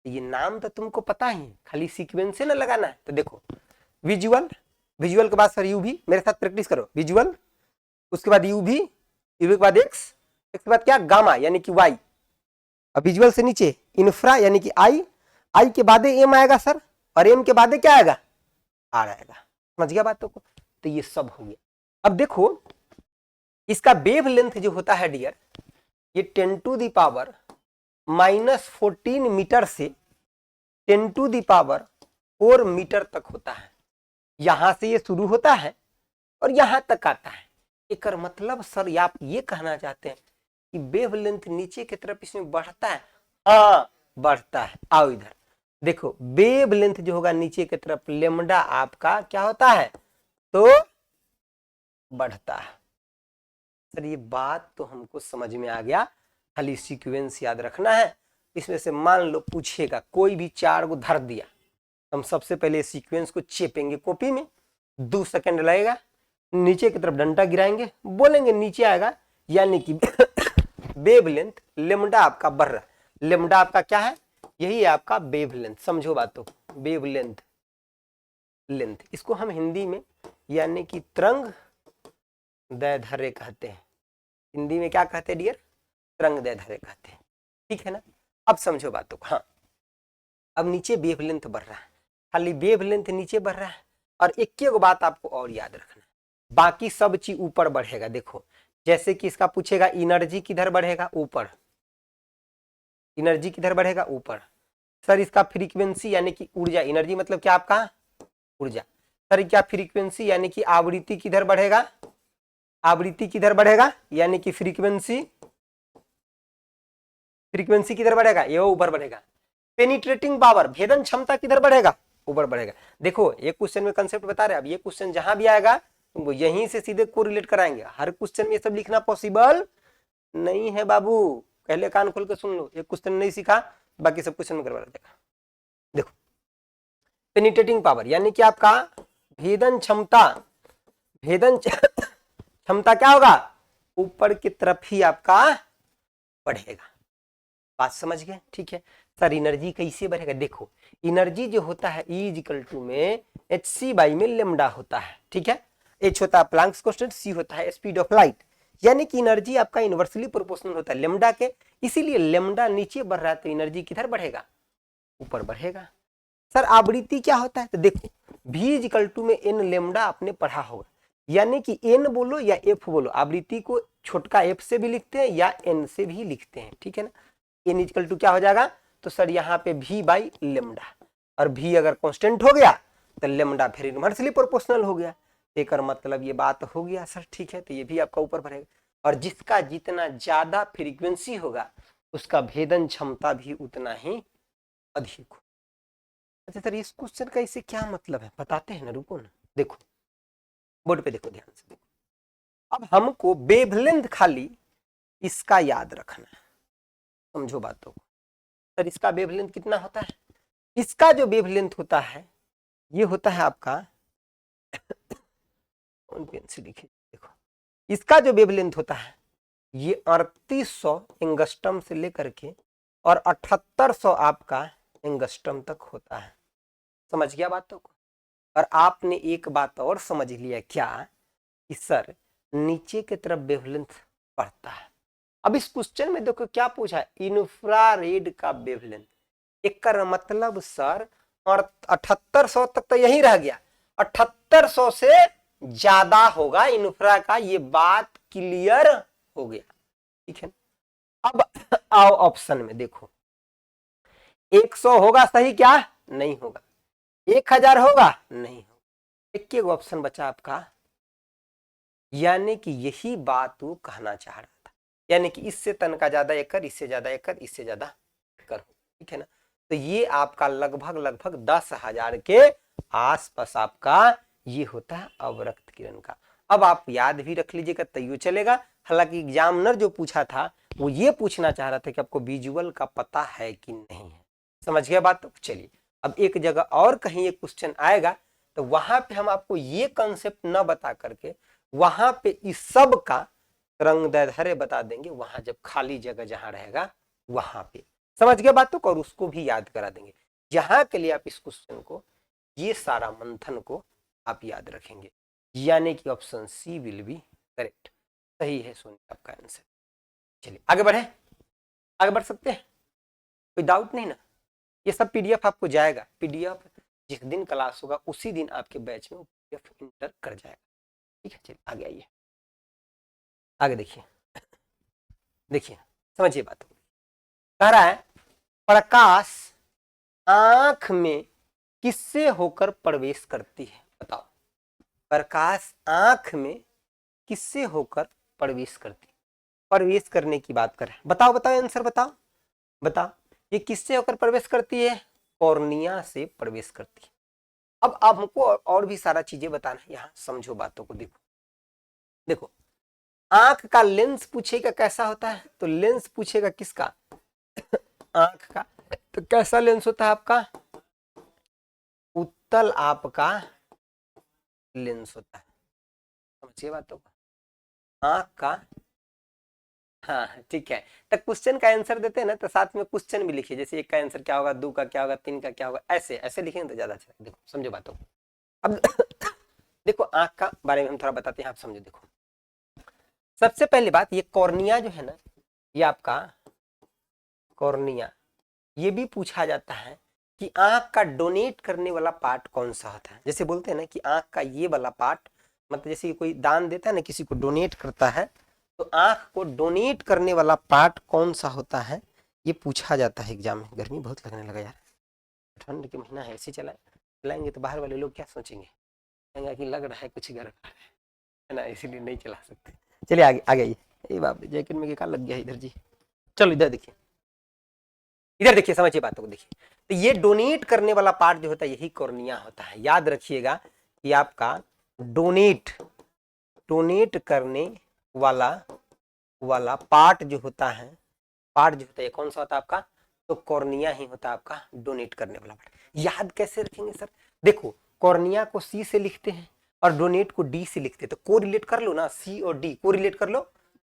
A: ये नाम तो तुमको पता ही, खाली सीक्वेंस से ना लगाना है। तो देखो विजुअल, विजुअल के बाद सर यूवी, मेरे साथ प्रैक्टिस करो, विजुअल, उसके बाद यूवी, यूवी के बाद एक्स, एक्स के बाद क्या, गामा यानी कि वाई, और विजुअल से नीचे इंफ्रा यानी कि आई, आई के बाद एम आएगा सर, और एम के बाद क्या आएगा, आर आएगा। समझ गया बातों को, तो ये सब हो गया। अब देखो इसका वेव लेंथ जो होता है डियर, ये 10⁻⁻14 मीटर से 10⁻4 मीटर तक होता है। यहां से ये शुरू होता है और यहां तक आता है। एक मतलब सर आप ये कहना चाहते हैं कि वेव लेंथ नीचे की तरफ इसमें बढ़ता है, हाँ बढ़ता है। आओ इधर देखो, वेव लेंथ जो होगा नीचे की तरफ, लेमडा आपका क्या होता है, तो बढ़ता है। सर ये बात तो हमको समझ में आ गया, खाली सीक्वेंस याद रखना है। इसमें से मान लो पूछेगा, कोई भी 4 को धर दिया, हम सबसे पहले सीक्वेंस को चेपेंगे कॉपी में, 2 सेकंड लगेगा, नीचे की तरफ डंडा गिराएंगे, बोलेंगे नीचे आएगा, यानी कि वेव लेंथ लेमडा आपका बढ़ रहा है। लेमडा आपका क्या है, यही है आपका वेव लेंथ। समझो बातों को, वेव लेंथ, लेंथ इसको हम हिंदी में यानी कि तरंग दैर्ध्य कहते हैं। हिंदी में क्या कहते हैं डियर, तरंग दैर्ध्य कहते हैं, ठीक है ना। अब समझो बातों को, हाँ अब नीचे वेव लेंथ बढ़ रहा है, खाली वेव लेंथ नीचे बढ़ रहा है, और एक बात आपको और याद रखना है, बाकी सब चीज ऊपर बढ़ेगा। देखो जैसे कि इसका पूछेगा एनर्जी किधर बढ़ेगा, ऊपर, एनर्जी किधर बढ़ेगा, ऊपर। सर इसका फ्रीक्वेंसी यानी कि ऊर्जा, एनर्जी मतलब क्या आपका ऊर्जा, सर क्या फ्रीक्वेंसी यानी कि आवृत्ति किधर बढ़ेगा, आवृत्ति किधर बढ़ेगा यानी कि फ्रीक्वेंसी, फ्रीक्वेंसी किधर बढ़ेगा, ये ऊपर बढ़ेगा। पेनिट्रेटिंग पावर, भेदन क्षमता किधर बढ़ेगा, ऊपर बढ़ेगा। देखो एक क्वेश्चन में कंसेप्ट बता रहे हैं, अब ये क्वेश्चन जहां भी आएगा तुमको यहीं से सीधे कोरिलेट कराएंगे। हर क्वेश्चन में ये सब लिखना पॉसिबल नहीं है बाबू, पहले कान खोल के सुन लो। एक क्वेश्चन नहीं सीखा, बाकी सब क्वेश्चन में करवा देगा। देखो पेनिट्रेटिंग पावर यानी कि आपका भेदन क्षमता, भेदन क्षमता क्या होगा, ऊपर की तरफ ही आपका बढ़ेगा। बात समझ गए? ठीक है सर, एनर्जी कैसे बढ़ेगा? देखो एनर्जी जो होता है E इक्वल टू में hc/में लेमडा होता है, ठीक है। h होता है प्लैंक्स कांस्टेंट, c होता है स्पीड ऑफ लाइट, यानी कि एनर्जी आपका इनवर्सली प्रोपोर्शनल होता है लेमडा के, इसीलिए लेमडा नीचे बढ़ रहा है तो एनर्जी किधर बढ़ेगा, ऊपर बढ़ेगा। सर आवृत्ति क्या होता है? तो देखो v इक्वल टू में n लेमडा आपने पढ़ा होगा, यानी कि n बोलो या f बोलो, आवृत्ति को छोटका f से भी लिखते हैं या n से भी लिखते हैं, ठीक है ना। n इक्वल टू क्या हो जाएगा, तो सर यहाँ पे v बाई लेमडा, और v अगर कांस्टेंट हो गया तो लेमडा फिर इनवर्सली प्रोपोर्शनल हो गया, एक मतलब ये बात हो गया सर, ठीक है। तो ये भी आपका ऊपर बढ़ेगा, और जिसका जितना ज्यादा फ्रीक्वेंसी होगा उसका भेदन क्षमता भी उतना ही अधिक हो। अच्छा सर इस क्वेश्चन का इससे क्या मतलब है, बताते हैं ना, रुको ना। देखो बोर्ड पे देखो, ध्यान से देखो। अब हमको वेवलेंथ खाली इसका याद रखना है, समझो बातों को। सर इसका वेवलेंथ कितना होता है? इसका जो वेवलेंथ होता है ये होता है आपका पेन से लिखिए, देखो इसका जो वेवलेंथ होता है ये 3800 एंगस्ट्रम से लेकर के और 7800 आपका एंगस्ट्रम तक होता है। समझ गया बातों को? और आपने एक बात और समझ लिया क्या, कि सर नीचे की तरफ वेवलेंथ बढ़ता है। अब इस क्वेश्चन में देखो क्या पूछा है, इंफ्रारेड का वेवलेंथ, एक मतलब सर और 7800 तक तो यही रह गया, 7800 से ज्यादा होगा इंफ्रा का, ये बात क्लियर हो गया, ठीक है। अब आओ ऑप्शन में देखो, 100 होगा सही क्या, नहीं होगा, 1000 होगा नहीं होगा, एक ऑप्शन बचा आपका, यानी कि यही बात वो कहना चाह रहा था, यानी कि इससे तनका ज्यादा एकड़, इससे ज्यादा एकड़, इससे ज्यादा एकड़, ठीक है ना। तो ये आपका लगभग 10,000 के आसपास आपका ये होता है अवरक्त किरण का। अब आप याद भी रख लीजिएगा तैयो चलेगा, हालांकि एग्जामिनर जो पूछा था वो ये पूछना चाह रहा था कि आपको विजुअल का पता है कि नहीं है। समझ गया बात? तो चलिए अब एक जगह और कहीं एक क्वेश्चन आएगा तो वहां पे हम आपको ये कंसेप्ट न बता करके वहां पे इस सब का रंग दैर्ध्य बता देंगे, वहां जब खाली जगह जहां रहेगा वहां पे। समझ गए बातों को? और उसको भी याद करा देंगे, जहां के लिए आप इस क्वेश्चन को ये सारा मंथन को आप याद रखेंगे, यानी कि option C will be correct, सही है सोनी आपका आंसर। चलिए आगे बढ़े, आगे बढ़ सकते हैं, कोई डाउट नहीं ना? ये सब पीडीएफ आपको जाएगा, पीडीएफ जिस दिन क्लास होगा उसी दिन आपके बैच में पीडीएफ इंटर कर जाएगा, ठीक है। चलिए आगे आइए, आगे देखिए, देखिए समझिए बात। कह रहा है प्रकाश आंख में किससे होकर प्रवेश करती है, बताओ। प्रकाश आंख में किससे होकर प्रवेश करती है, प्रवेश करने की बात कर रहे हैं, बताओ बताओ आंसर बताओ, बताओ ये किससे होकर प्रवेश करती है, कॉर्निया से प्रवेश करती है। अब हमको और भी सारा चीजें बताना है, यहाँ समझो बातों को। देखो देखो आंख का लेंस पूछेगा कैसा होता है, तो लेंस पूछेगा किसका, आंख का, तो कैसा लेंस होता है आपका, उत्तल आपका लेंस होता है। समझिए बातों को, आंख का, हाँ ठीक है। तो क्वेश्चन का आंसर देते हैं ना तो साथ में क्वेश्चन भी लिखिए, जैसे एक का आंसर क्या होगा, दो का क्या होगा, तीन का क्या होगा, ऐसे ऐसे लिखेंगे तो ज्यादा अच्छा। देखो समझो बातों को। अब देखो आंख का बारे में हम थोड़ा बताते हैं, आप समझो। देखो सबसे पहली बात, ये कॉर्निया जो है ना, ये आपका कॉर्निया, ये भी पूछा जाता है कि आंख का डोनेट करने वाला पार्ट कौन सा होता है। जैसे बोलते हैं ना कि आंख का ये वाला पार्ट, मतलब जैसे कोई दान देता है ना, किसी को डोनेट करता है, तो आंख को डोनेट करने वाला पार्ट कौन सा होता है, ये पूछा जाता है एग्जाम में। गर्मी बहुत लगने लगा यार, ठंड के महीना है, ऐसे चलाएंगे तो बाहर वाले लोग क्या सोचेंगे, कहेंगे कि लग रहा है कुछ गर्म है ना, इसीलिए नहीं चला सकते। चलिए आगे आगे आइए, ये बाप रे जैकेट में क्या लग गया इधर जी। चलो इधर देखिए, इधर देखिए, समझिए बातों को। देखिए तो ये डोनेट करने वाला पार्ट जो होता है यही कॉर्निया होता है। याद रखिएगा कि आपका डोनेट डोनेट करने वाला वाला पार्ट जो होता है, पार्ट जो होता है कौन सा होता है आपका, तो कॉर्निया ही होता है आपका डोनेट करने वाला पार्ट। याद कैसे रखेंगे सर? देखो कॉर्निया को सी से लिखते हैं और डोनेट को डी से लिखते हैं, तो कोरिलेट कर लो ना, सी और डी कोरिलेट कर लो,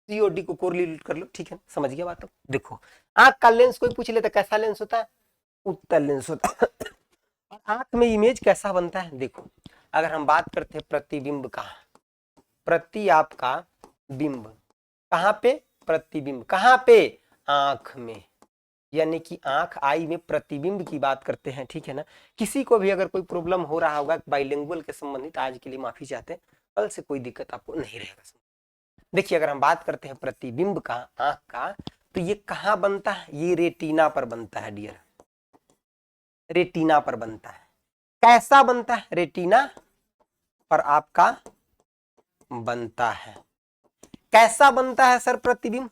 A: सी और डी को कोरिलेट कर लो, ठीक है, समझ गया बात? देखो आंख का लेंस कोई पूछ लेता कैसा लेंस होता है? उत्तल लेंस होता है। आंख में इमेज कैसा बनता है? देखो अगर हम बात करते हैं प्रतिबिंब का, प्रति आपका बिंब कहाँ पे? प्रतिबिंब कहाँ पे? आंख में, यानी कि आंख आई में प्रतिबिंब की बात करते हैं, ठीक है ना। किसी को भी अगर कोई प्रॉब्लम हो रहा होगा बाइलिंगुअल के संबंधित, आज के लिए माफी चाहते हैं, कल से कोई दिक्कत आपको नहीं रहेगा। देखिए अगर हम बात करते हैं प्रतिबिंब का आंख का, तो ये कहाँ बनता है? ये रेटिना पर बनता है डियर, रेटिना पर बनता है। कैसा बनता है? रेटिना पर आपका बनता है। कैसा बनता है सर प्रतिबिंब?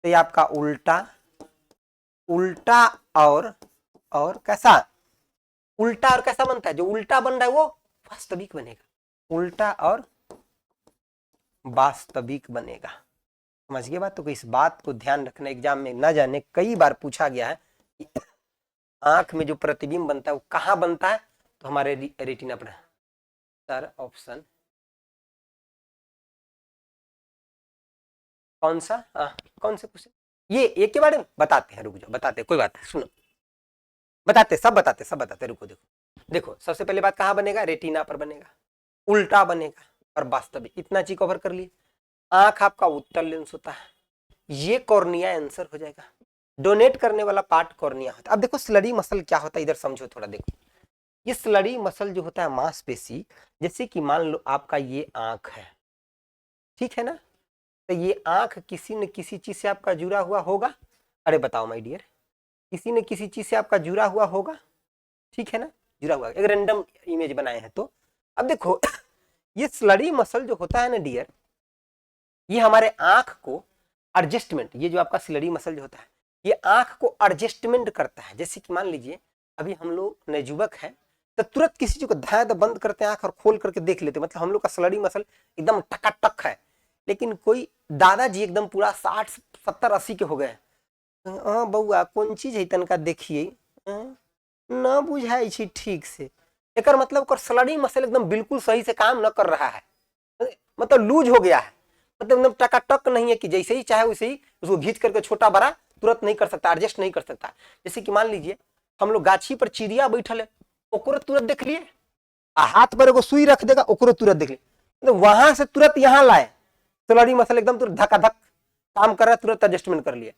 A: तो ये आपका उल्टा, उल्टा और कैसा? उल्टा और कैसा बनता है? जो उल्टा बन रहा है वो वास्तविक बनेगा, उल्टा और वास्तविक बनेगा। समझ गए बात? तो इस बात को ध्यान रखना, एग्जाम में ना जाने कई बार पूछा गया है कि आंख में जो प्रतिबिंब बनता है वो कहाँ बनता है? तो हमारे रेटिना पर। सर ऑप्शन कौन सा? कौन से क्वेश्चन? ये एक के बारे में बताते हैं, रुक जाओ बताते हैं, कोई बात नहीं, सुनो बताते, सब बताते, रुको। देखो सबसे पहले बात कहाँ बनेगा? रेटिना पर बनेगा, उल्टा बनेगा और वास्तविक। इतना चीज कवर कर लिए। आंख आपका उत्तल लेंस होता है, ये कॉर्निया आंसर हो जाएगा। डोनेट करने वाला पार्ट कॉर्निया होता है। अब देखो स्लरी मसल क्या होता है, इधर समझो थोड़ा। देखो ये स्लरी मसल जो होता है मांसपेशी, जैसे कि मान लो आपका ये आंख है, ठीक है ना, तो ये आंख किसी न किसी चीज से आपका जुड़ा हुआ होगा। अरे बताओ माय डियर, किसी न किसी चीज से आपका जुड़ा हुआ होगा, ठीक है ना, जुड़ा हुआ। एक रैंडम इमेज बनाए हैं तो अब देखो ये स्लरी मसल जो होता है ना डियर, ये हमारे आंख को एडजस्टमेंट, ये जो आपका स्लरी मसल जो होता है ये आंख को एडजस्टमेंट करता है। जैसे कि मान लीजिए अभी हम लोग नवयुवक हैं तो तुरंत किसी चीज को धाय बंद करते हैं आंख और खोल करके देख लेते हैं, मतलब हम लोग का स्लरी मसल एकदम टकाटक है। लेकिन कोई दादाजी एकदम पूरा 60 70 80 के हो गए, बउआ कौन चीज है तनका देखिए, न बुझाई छी ठीक से, एक मतलब ओकर स्लरी मसल एकदम बिल्कुल सही से काम न कर रहा है, मतलब लूज हो गया है, मतलब एकदम टकाटक नहीं है कि जैसे ही चाहे वैसे ही उसको घींच करके छोटा बड़ा तुरंत नहीं कर सकता, एडजस्ट नहीं कर सकता। जैसे कि मान लीजिए हम लोग गाछी पर चिड़िया बैठल है, ओकरो तुरंत देख लिए, हाथ पर एगो सुई रख देगा ओकरो तुरंत देख लिए, तो वहां से तुरंत यहाँ लाए, स्लरी मसल एकदम तुरंत धकाधक काम कर रहा है, तुरंत एडजस्टमेंट कर लिए।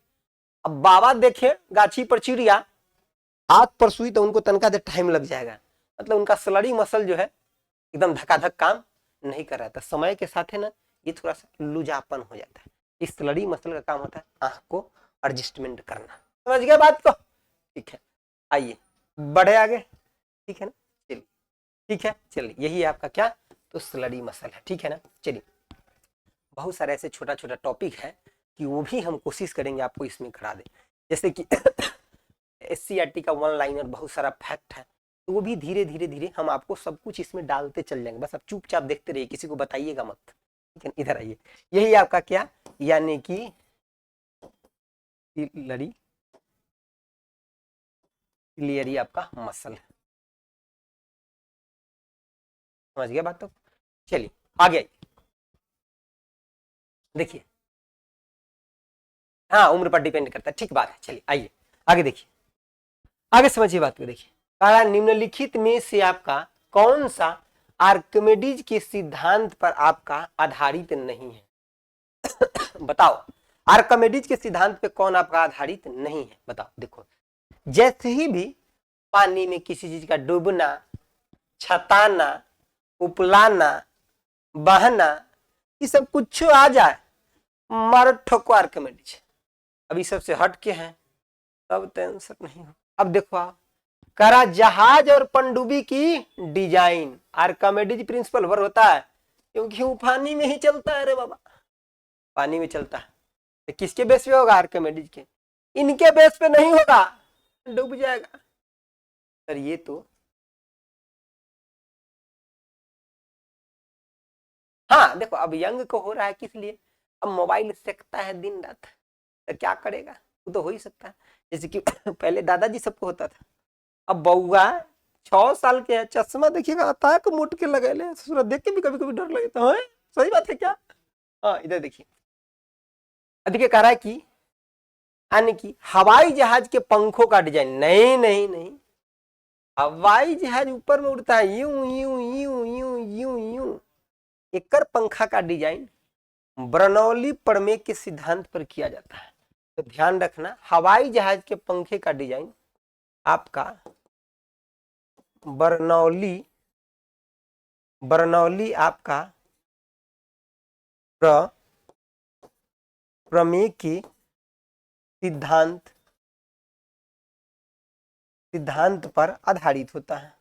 A: अब बाबा देखे गाछी पर चिड़िया, हाथ पर सुई, तो उनको तनका देर टाइम लग जाएगा, मतलब उनका स्लरी मसल जो है एकदम धकाधक काम नहीं कर रहा था। समय के साथ है ना ये थोड़ा सा लूजापन हो जाता है। इस स्लरी मसल का काम होता है आंख को एडजस्टमेंट करना। समझ गए बात को? ठीक है, आइए बढ़े आगे, ठीक है ना, चलिए ठीक है, चलिए यही है आपका क्या, तो स्लरी मसल है, ठीक है ना। चलिए बहुत सारे ऐसे छोटा छोटा टॉपिक है कि वो भी हम कोशिश करेंगे आपको इसमें करा दें, जैसे कि SCRT का वन लाइनर बहुत सारा फैक्ट है, तो वो भी धीरे धीरे धीरे हम आपको सब कुछ इसमें डालते चल जाएंगे, बस आप चुपचाप देखते रहिए, किसी को बताइएगा मत, ठीक है। इधर आइए, यही आपका क्या, यानी कि क्लियरी आपका मसल है। समझ गया बात? तो चलिए आगे आइए, देखिए हाँ उम्र पर डिपेंड करता है, ठीक बात है। चलिए आइए आगे देखिए, आगे समझिए बात को। देखिए कहा निम्नलिखित में से आपका कौन सा आर्किमिडीज के सिद्धांत पर आपका आधारित नहीं है? बताओ आर्किमिडीज के सिद्धांत पे कौन आपका आधारित नहीं है, बताओ। देखो जैसे ही भी पानी में किसी चीज का डूबना, छताना, उपलाना, बहना, ये सब कुछ आ जाए, मारो ठोको आर्किमिडीज। अभी सबसे हट के हैं तब टेंशन नहीं हो। अब देखो आप करा जहाज और पनडुब्बी की डिजाइन आर्किमिडीज प्रिंसिपल पर होता है, क्योंकि वो पानी में ही चलता है। रे बाबा पानी में चलता है, तो किसके बेस पे होगा? आर्किमिडीज के। इनके बेस पे नहीं होगा, डूब जाएगा। सर ये तो हाँ देखो अब यंग को हो रहा है किस लिए? अब मोबाइल सेकता है दिन रात, तो क्या करेगा, वो तो हो ही सकता है। जैसे कि पहले दादाजी सबको होता था, अब बउआ 6 साल के हैं, चश्मा देखिएगा आता है मोट के लगे ले, सूरत देख के भी कभी कभी डर लगता है। सही बात है क्या? हाँ इधर देखिए, देखिए कह रहा है कि यानी कि हवाई जहाज के पंखों का डिजाइन, नहीं नहीं नहीं, हवाई जहाज ऊपर में उड़ता है यूं यूं यूं यूं यूं यूं, एकर पंखा का डिजाइन बर्नौली प्रमेय के सिद्धांत पर किया जाता है। तो ध्यान रखना, हवाई जहाज के पंखे का डिजाइन आपका बर्नौली आपका प्रमेय के सिद्धांत पर आधारित होता है।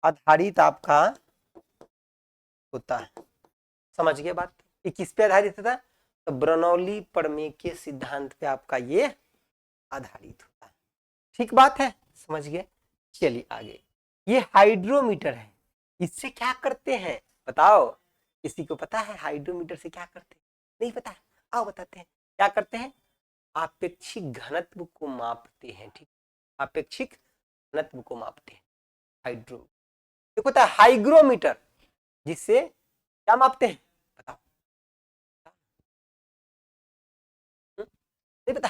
A: आधारित आपका होता है, समझ गए बात? ये किस पे आधारित होता है? तो बर्नौली प्रमेय के सिद्धांत पे आपका ये आधारित होता है। ठीक बात है, समझ गए? चलिए आगे, ये हाइड्रोमीटर है, इससे क्या करते हैं बताओ? किसी को पता है हाइड्रोमीटर से क्या करते हैं? नहीं पता है? आओ बताते हैं। क्या करते हैं? आपेक्षिक घनत्व को मापते हैं। ठीक, आपेक्षिक घनत्व को मापते हैं हाइड्रो। देखो होता है हाइग्रोमीटर, जिससे क्या मापते हैं बताओ? नहीं पता?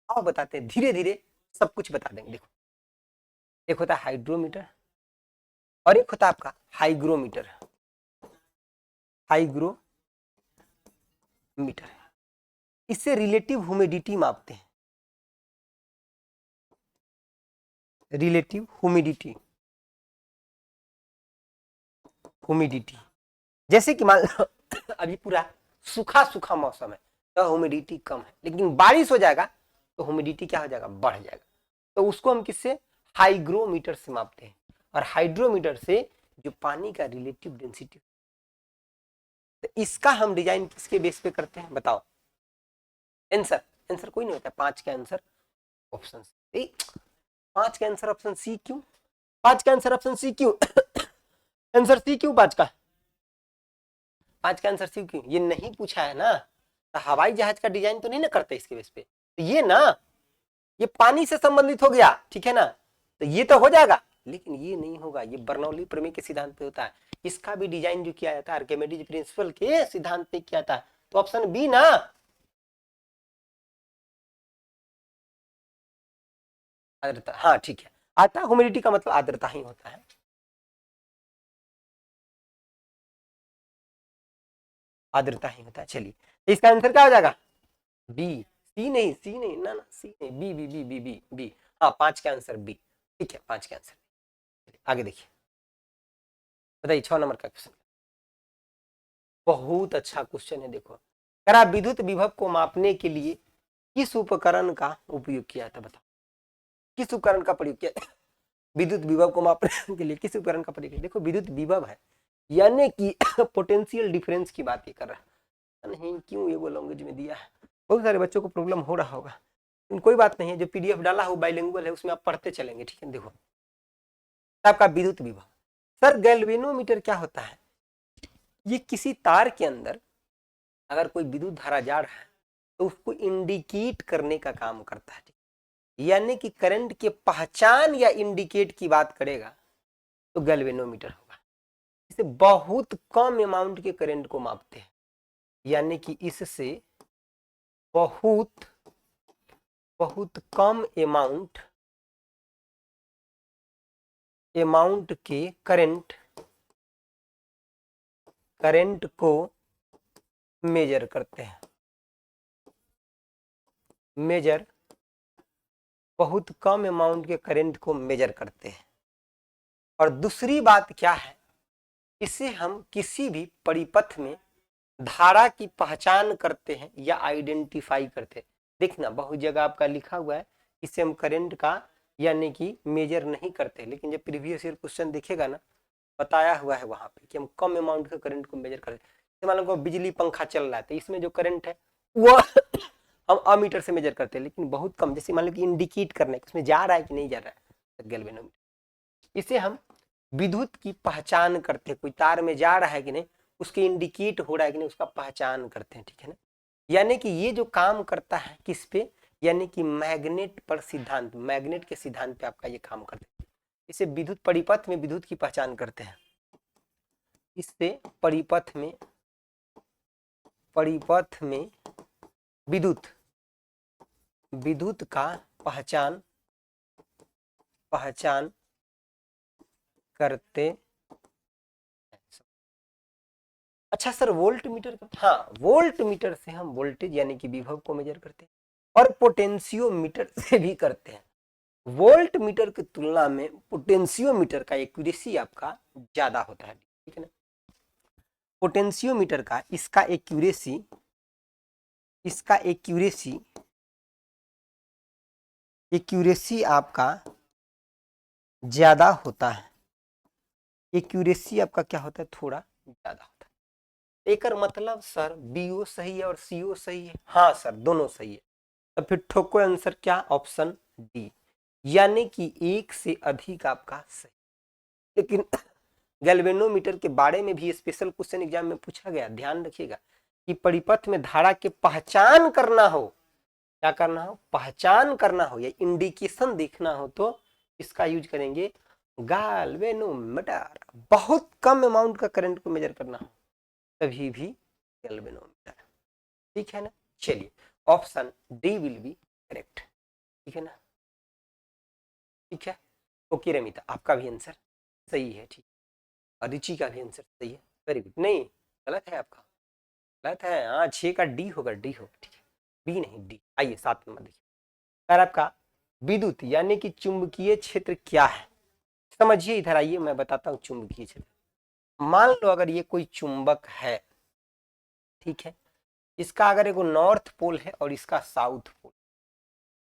A: आओ बताते हैं, धीरे धीरे सब कुछ बता देंगे। देखो, एक होता है हाइड्रोमीटर और एक होता है आपका हाइग्रोमीटर। हाइग्रोमीटर, इससे रिलेटिव ह्यूमिडिटी मापते हैं। रिलेटिव ह्यूमिडिटी, जैसे कि मान लो अभी पूरा सूखा सूखा मौसम है तो ह्यूमिडिटी कम है, लेकिन बारिश हो जाएगा तो ह्यूमिडिटी क्या हो जाएगा? बढ़ जाएगा। तो उसको हम किससे? हाइग्रोमीटर से मापते हैं। और हाइड्रोमीटर से जो पानी का रिलेटिव डेंसिटी, तो इसका हम डिजाइन किसके बेस पे करते हैं बताओ? आंसर, आंसर कोई नहीं होता, 5 का आंसर ऑप्शन सी। 5 का आंसर ऑप्शन सी क्यों? 5 का आंसर ऑप्शन सी क्यों? आंसर सी क्यों? 5 का आंसर सी क्यों? ये नहीं पूछा है ना, तो हवाई जहाज का डिजाइन तो नहीं ना करते इसके बेस पे। तो ये ना, ये पानी से संबंधित हो गया, ठीक है ना, तो ये तो हो जाएगा, लेकिन ये नहीं होगा, ये बर्नौली प्रमेय के सिद्धांत पे होता है। इसका भी डिजाइन जो किया जाता है आर्किमिडीज प्रिंसिपल के सिद्धांत पे किया था। तो ऑप्शन बी ना, आर्द्रता। हाँ ठीक है, आता ह्यूमिडिटी का मतलब आर्द्रता ही होता है। आर्द्रता ही होता है। चलिए, इसका आंसर क्या हो जाएगा? बी। सी नहीं, सी नहीं, ना ना सी नहीं, B B B B B B. हाँ 5 का आंसर बी। ठीक है, 5 का आंसर। आगे देखिए, बताइए 6 नंबर का क्वेश्चन। बहुत अच्छा क्वेश्चन है। देखो, करा विद्युत विभव को मापने के लिए किस उपकरण का उपयोग किया था? बताओ किस उपकरण का प्रयोग किया? विद्युत विभव को मापने के लिए किस उपकरण का प्रयोग किया? देखो विद्युत विभव है, यानी कि पोटेंशियल डिफरेंस की बात ये कर रहा है। नहीं क्यों ये वो लैंग्वेज में दिया है, बहुत सारे बच्चों को प्रॉब्लम हो रहा होगा, कोई बात नहीं है। जो पीडीएफ डाला हो बाइलिंगुअल है, उसमें आप पढ़ते चलेंगे, ठीक है? देखो आपका विद्युत विभव, सर गैल्वेनोमीटर क्या होता है? ये किसी तार के अंदर अगर कोई विद्युत धारा जा रहा है तो उसको इंडिकेट करने का काम करता है, यानी कि करंट के पहचान या इंडिकेट की बात करेगा तो गैल्वेनोमीटर होगा। इसे बहुत कम अमाउंट के करंट को मापते हैं, यानी कि इससे बहुत बहुत कम अमाउंट के करंट को मेजर करते हैं। मेजर, बहुत कम अमाउंट के करंट को मेजर करते हैं। और दूसरी बात क्या है, इसे हम किसी भी परिपथ में धारा की पहचान करते हैं या आइडेंटिफाई करते हैं। देखना बहुत जगह आपका लिखा हुआ है इसे हम करंट का यानी कि मेजर नहीं करते, लेकिन जब प्रीवियस ईयर क्वेश्चन दिखेगा ना, बताया हुआ है वहां पे कि हम कम अमाउंट के करंट को मेजर करते। मान लो बिजली पंखा चल रहा है तो इसमें जो करंट है वो हम अमीटर से मेजर करते हैं, लेकिन बहुत कम। जैसे मान लो कि इंडिकेट करने उसमें जा रहा है कि नहीं जा रहा है, गैल्वेनोमीटर। इसे हम विद्युत की पहचान करते हैं, कोई तार में जा रहा है कि नहीं, उसके इंडिकेट हो रहा है कि नहीं, उसका पहचान करते हैं, ठीक है ना। यानी कि ये जो काम करता है किस पे? यानी कि मैग्नेट पर सिद्धांत, मैग्नेट के सिद्धांत पे आपका ये काम करते हैं। इसे विद्युत परिपथ में विद्युत की पहचान करते हैं। इससे परिपथ में विद्युत विद्युत का पहचान करते हैं। अच्छा सर वोल्ट मीटर का, हाँ वोल्ट मीटर से हम वोल्टेज यानी कि विभव को मेजर करते हैं और पोटेंशियोमीटर से भी करते हैं। वोल्ट मीटर की तुलना में पोटेंशियोमीटर का एक्यूरेसी आपका ज्यादा होता है, ठीक है ना। पोटेंशियोमीटर का इसका एक्यूरेसी आपका ज्यादा होता है। एक्यूरेसी आपका क्या होता है, थोड़ा ज्यादा होता है। एक मतलब सर बीओ सही है और सीओ सही है, हाँ सर दोनों सही है। तो फिर ठोको आंसर क्या, ऑप्शन डी, यानी कि एक से अधिक आपका सही। लेकिन गैल्वेनोमीटर के बारे में भी स्पेशल क्वेश्चन एग्जाम में पूछा गया, ध्यान रखिएगा कि परिपथ में धारा के पहचान करना हो, क्या करना हो, पहचान करना हो या इंडिकेशन देखना हो तो इसका यूज करेंगे गैल्वेनोमीटर। बहुत कम अमाउंट का करंट को मेजर करना हो तभी भी गैल्वेनोमीटर, ठीक है ना। चलिए option D will be correct, ठीक है ना। ठीक है, ओके रमिता आपका भी आंसर सही है, ठीक। और रुचि का भी आंसर सही है, वेरी गुड। नहीं गलत है आपका, गलत है, हाँ 6 का डी होगा, डी होगा, ठीक है, बी नहीं डी। आइए 7 नंबर देखिए, सर आपका विद्युत यानी कि चुंबकीय क्षेत्र क्या है। समझिए इधर आइए, मैं बताता हूँ चुंबकीय क्षेत्र। मान लो अगर ये कोई चुंबक है, ठीक है, इसका अगर एक नॉर्थ पोल है और इसका साउथ पोल,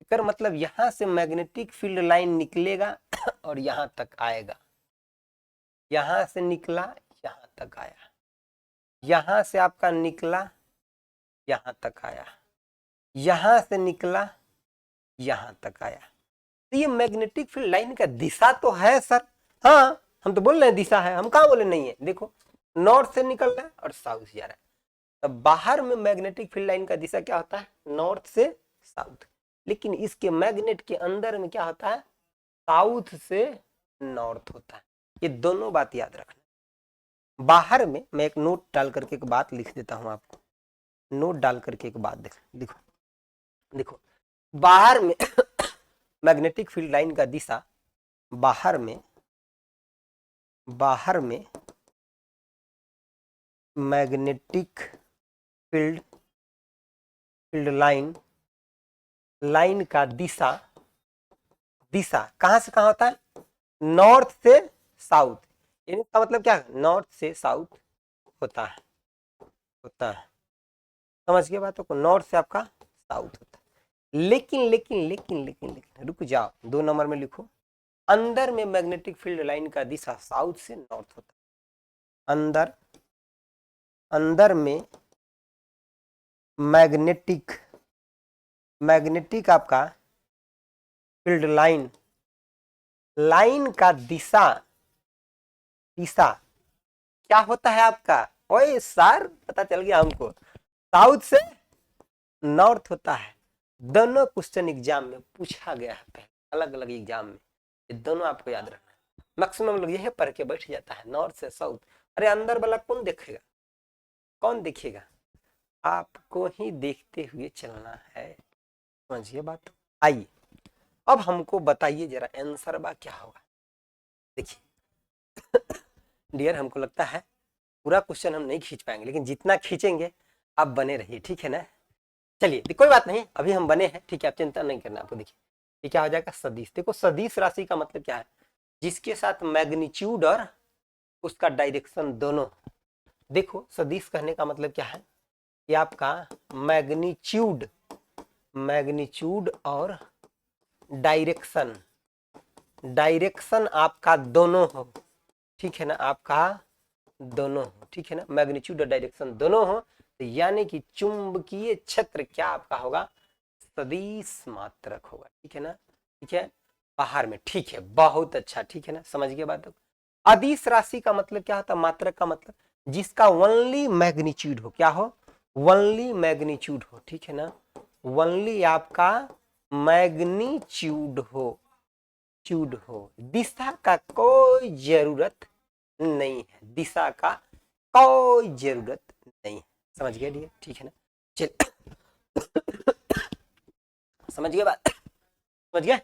A: इसका मतलब यहां से मैग्नेटिक फील्ड लाइन निकलेगा और यहां तक आएगा, यहां से निकला यहां तक आया, यहां से आपका निकला यहां तक आया, यहां से निकला यहां तक आया। तो ये मैग्नेटिक फील्ड लाइन का दिशा तो है सर, हाँ हम तो बोल रहे हैं दिशा है, हम कहाँ बोले नहीं है। देखो नॉर्थ से निकल रहा है और साउथ जा रहा है, तब बाहर में मैग्नेटिक फील्ड लाइन का दिशा क्या होता है, नॉर्थ से साउथ। लेकिन इसके मैग्नेट के अंदर में क्या होता है, साउथ से नॉर्थ होता है। ये दोनों बात याद रखना। बाहर में मैं एक नोट डाल करके एक बात लिख देता हूं आपको, नोट डाल करके एक बात देखो, देखो बाहर में मैग्नेटिक फील्ड लाइन का दिशा, बाहर में मैग्नेटिक फील्ड लाइन का दिशा कहां से कहां होता है, नॉर्थ से साउथ। इसका मतलब क्या है, नॉर्थ से साउथ होता है, समझ गए बातों को, नॉर्थ से आपका साउथ होता है। लेकिन रुक जाओ, 2 नंबर में लिखो, अंदर में मैग्नेटिक फील्ड लाइन का दिशा साउथ से नॉर्थ होता है। अंदर में मैग्नेटिक आपका फील्ड लाइन का दिशा क्या होता है आपका, ओए सर पता चल गया हमको, साउथ से नॉर्थ होता है। दोनों क्वेश्चन एग्जाम में पूछा गया है पहले, अलग अलग एग्जाम में, ये दोनों आपको याद रखना है। मैक्सिमम लोग यही पढ़ के बैठ जाता है, नॉर्थ से साउथ। अरे अंदर वाला कौन देखेगा, आपको ही देखते हुए चलना है, समझिए बात। आइए अब हमको बताइए जरा आंसर बा क्या होगा। देखिए डियर हमको लगता है पूरा क्वेश्चन हम नहीं खींच पाएंगे, लेकिन जितना खींचेंगे आप बने रहिए, ठीक है ना। चलिए कोई बात नहीं, अभी हम बने हैं, ठीक है, आप चिंता नहीं करना आपको। देखिए ये क्या हो जाएगा, सदिश। देखो सदिश राशि का मतलब क्या है, जिसके साथ मैग्नीट्यूड और उसका डायरेक्शन दोनों। देखो सदिश कहने का मतलब क्या है कि आपका मैग्नीट्यूड और डायरेक्शन आपका दोनों हो, ठीक है ना, आपका दोनों हो, ठीक है ना, मैग्नीट्यूड और डायरेक्शन दोनों हो, तो यानी कि चुंबकीय क्षेत्र क्या आपका होगा, सदिश मात्रक होगा, ठीक है ना, ठीक है, बाहर में, ठीक है, बहुत अच्छा, ठीक है ना, समझ गए बात। अदिश राशि का मतलब क्या होता है, मात्रक का मतलब जिसका ओनली मैग्नीट्यूड हो, क्या हो, ओनली मैग्नीट्यूड हो, ठीक है ना, ओनली आपका मैग्नीट्यूड हो, दिशा का कोई जरूरत नहीं है, दिशा का कोई जरूरत नहीं है। समझ गए डियर? ठीक है ना? चल समझ गए बात? समझ गए?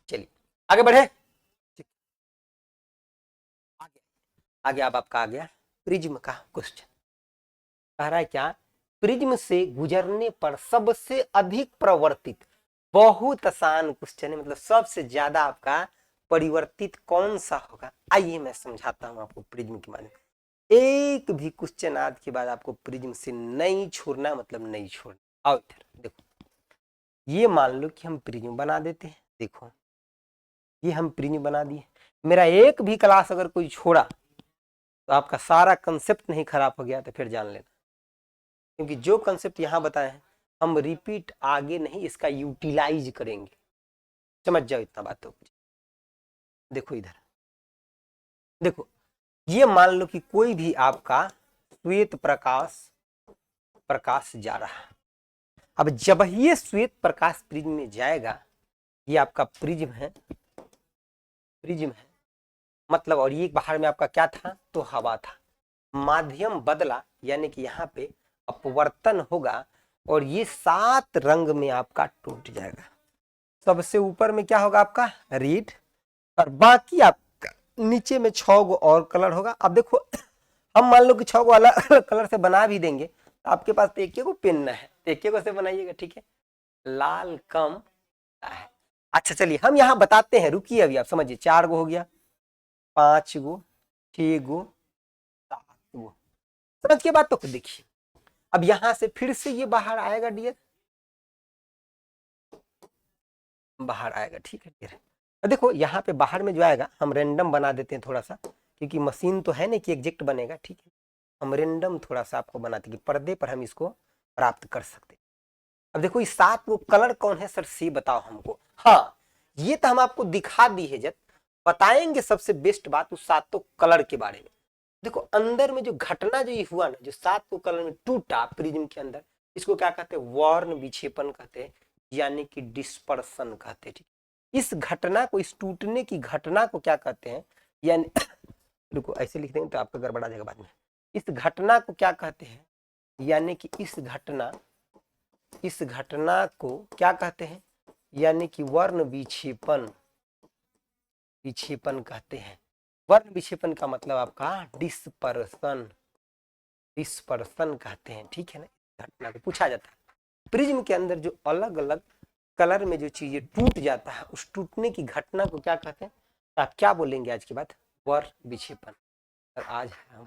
A: चलिए आगे बढ़े। आगे आगे अब आपका आ गया प्रिज्म का क्वेश्चन। कह रहा है क्या? प्रिज्म से गुजरने पर सबसे अधिक प्रवर्तित, बहुत आसान क्वेश्चन है, मतलब सबसे ज्यादा आपका परिवर्तित कौन सा होगा? आइए मैं समझाता हूं आपको प्रिज्म के बारे में। एक भी क्वेश्चन आज के बाद आपको प्रिज्म से नहीं छोड़ना, मतलब नहीं छोड़ना। आओ इधर देखो, ये मान लो कि हम प्रिज्म बना देते हैं। देखो ये हम प्रिज्म बना दिए, मेरा एक भी क्लास अगर कोई छोड़ा तो आपका सारा कंसेप्ट नहीं खराब हो गया तो फिर जान लेना, क्योंकि जो कंसेप्ट यहाँ बताए हैं हम रिपीट आगे नहीं, इसका यूटिलाइज करेंगे। समझ जाओ इतना बात तो। देखो इधर, देखो ये मान लो कि कोई भी आपका श्वेत प्रकाश जा रहा है। अब जब ये श्वेत प्रकाश प्रिज्म में जाएगा, ये आपका प्रिज्म है, मतलब, और ये बाहर में आपका क्या था? तो हवा था। माध्यम बदला, यानी कि यहाँ पे अपवर्तन होगा और ये 7 रंग में आपका टूट जाएगा। सबसे ऊपर में क्या होगा? आपका रेड, और बाकी आपका नीचे में 6 गो और कलर होगा। अब देखो हम मान लो कि 6 गो अलग अलग कलर से बना भी देंगे, तो आपके पास तो एक को पेन है, तो एक को से बनाइएगा। ठीक है, लाल कम है। अच्छा चलिए हम यहाँ बताते हैं, रुकिए अभी आप समझिए। 4 गो हो गया, 5 गो, 6 गो, 7 गो। समझ के बात तो देखिए, अब यहां से फिर से ये बाहर आएगा डियर, बाहर आएगा। ठीक है डियर, देखो यहाँ पे बाहर में जो आएगा हम रेंडम बना देते हैं थोड़ा सा, क्योंकि मशीन तो है नहीं कि एग्जैक्ट बनेगा। ठीक है, हम रेंडम थोड़ा सा आपको बनाते कि पर्दे पर हम इसको प्राप्त कर सकते। अब देखो इस 7 वो कलर कौन है सर, सी बताओ हमको। हाँ ये तो हम आपको दिखा दी है, जब बताएंगे सबसे बेस्ट बात उस 7 कलर के बारे में। देखो अंदर में जो घटना जो ये हुआ ना, जो 7 कलर में टूटा प्रिज्म के अंदर, इसको क्या कहते हैं? वर्ण विक्षेपण कहते हैं, यानी कि डिस्पर्सन कहते हैं। ठीक, इस घटना को, इस टूटने की घटना को क्या कहते हैं? यानी रुको ऐसे लिख देंगे तो आपका गड़बड़ा जाएगा बाद में। इस घटना को क्या कहते हैं? यानी कि इस घटना को क्या कहते हैं? यानी कि वर्ण विक्षेपण कहते हैं। वर्ण विक्षेपण का मतलब आपका डिस्पर्सन कहते हैं। ठीक है ना? घटना को पूछा जाता है प्रिज्म के अंदर जो अलग अलग कलर में जो चीजें टूट जाता है, उस टूटने की घटना को क्या कहते हैं? तो आप क्या बोलेंगे आज के बाद? वर्ण विक्षेपण। और आज हम,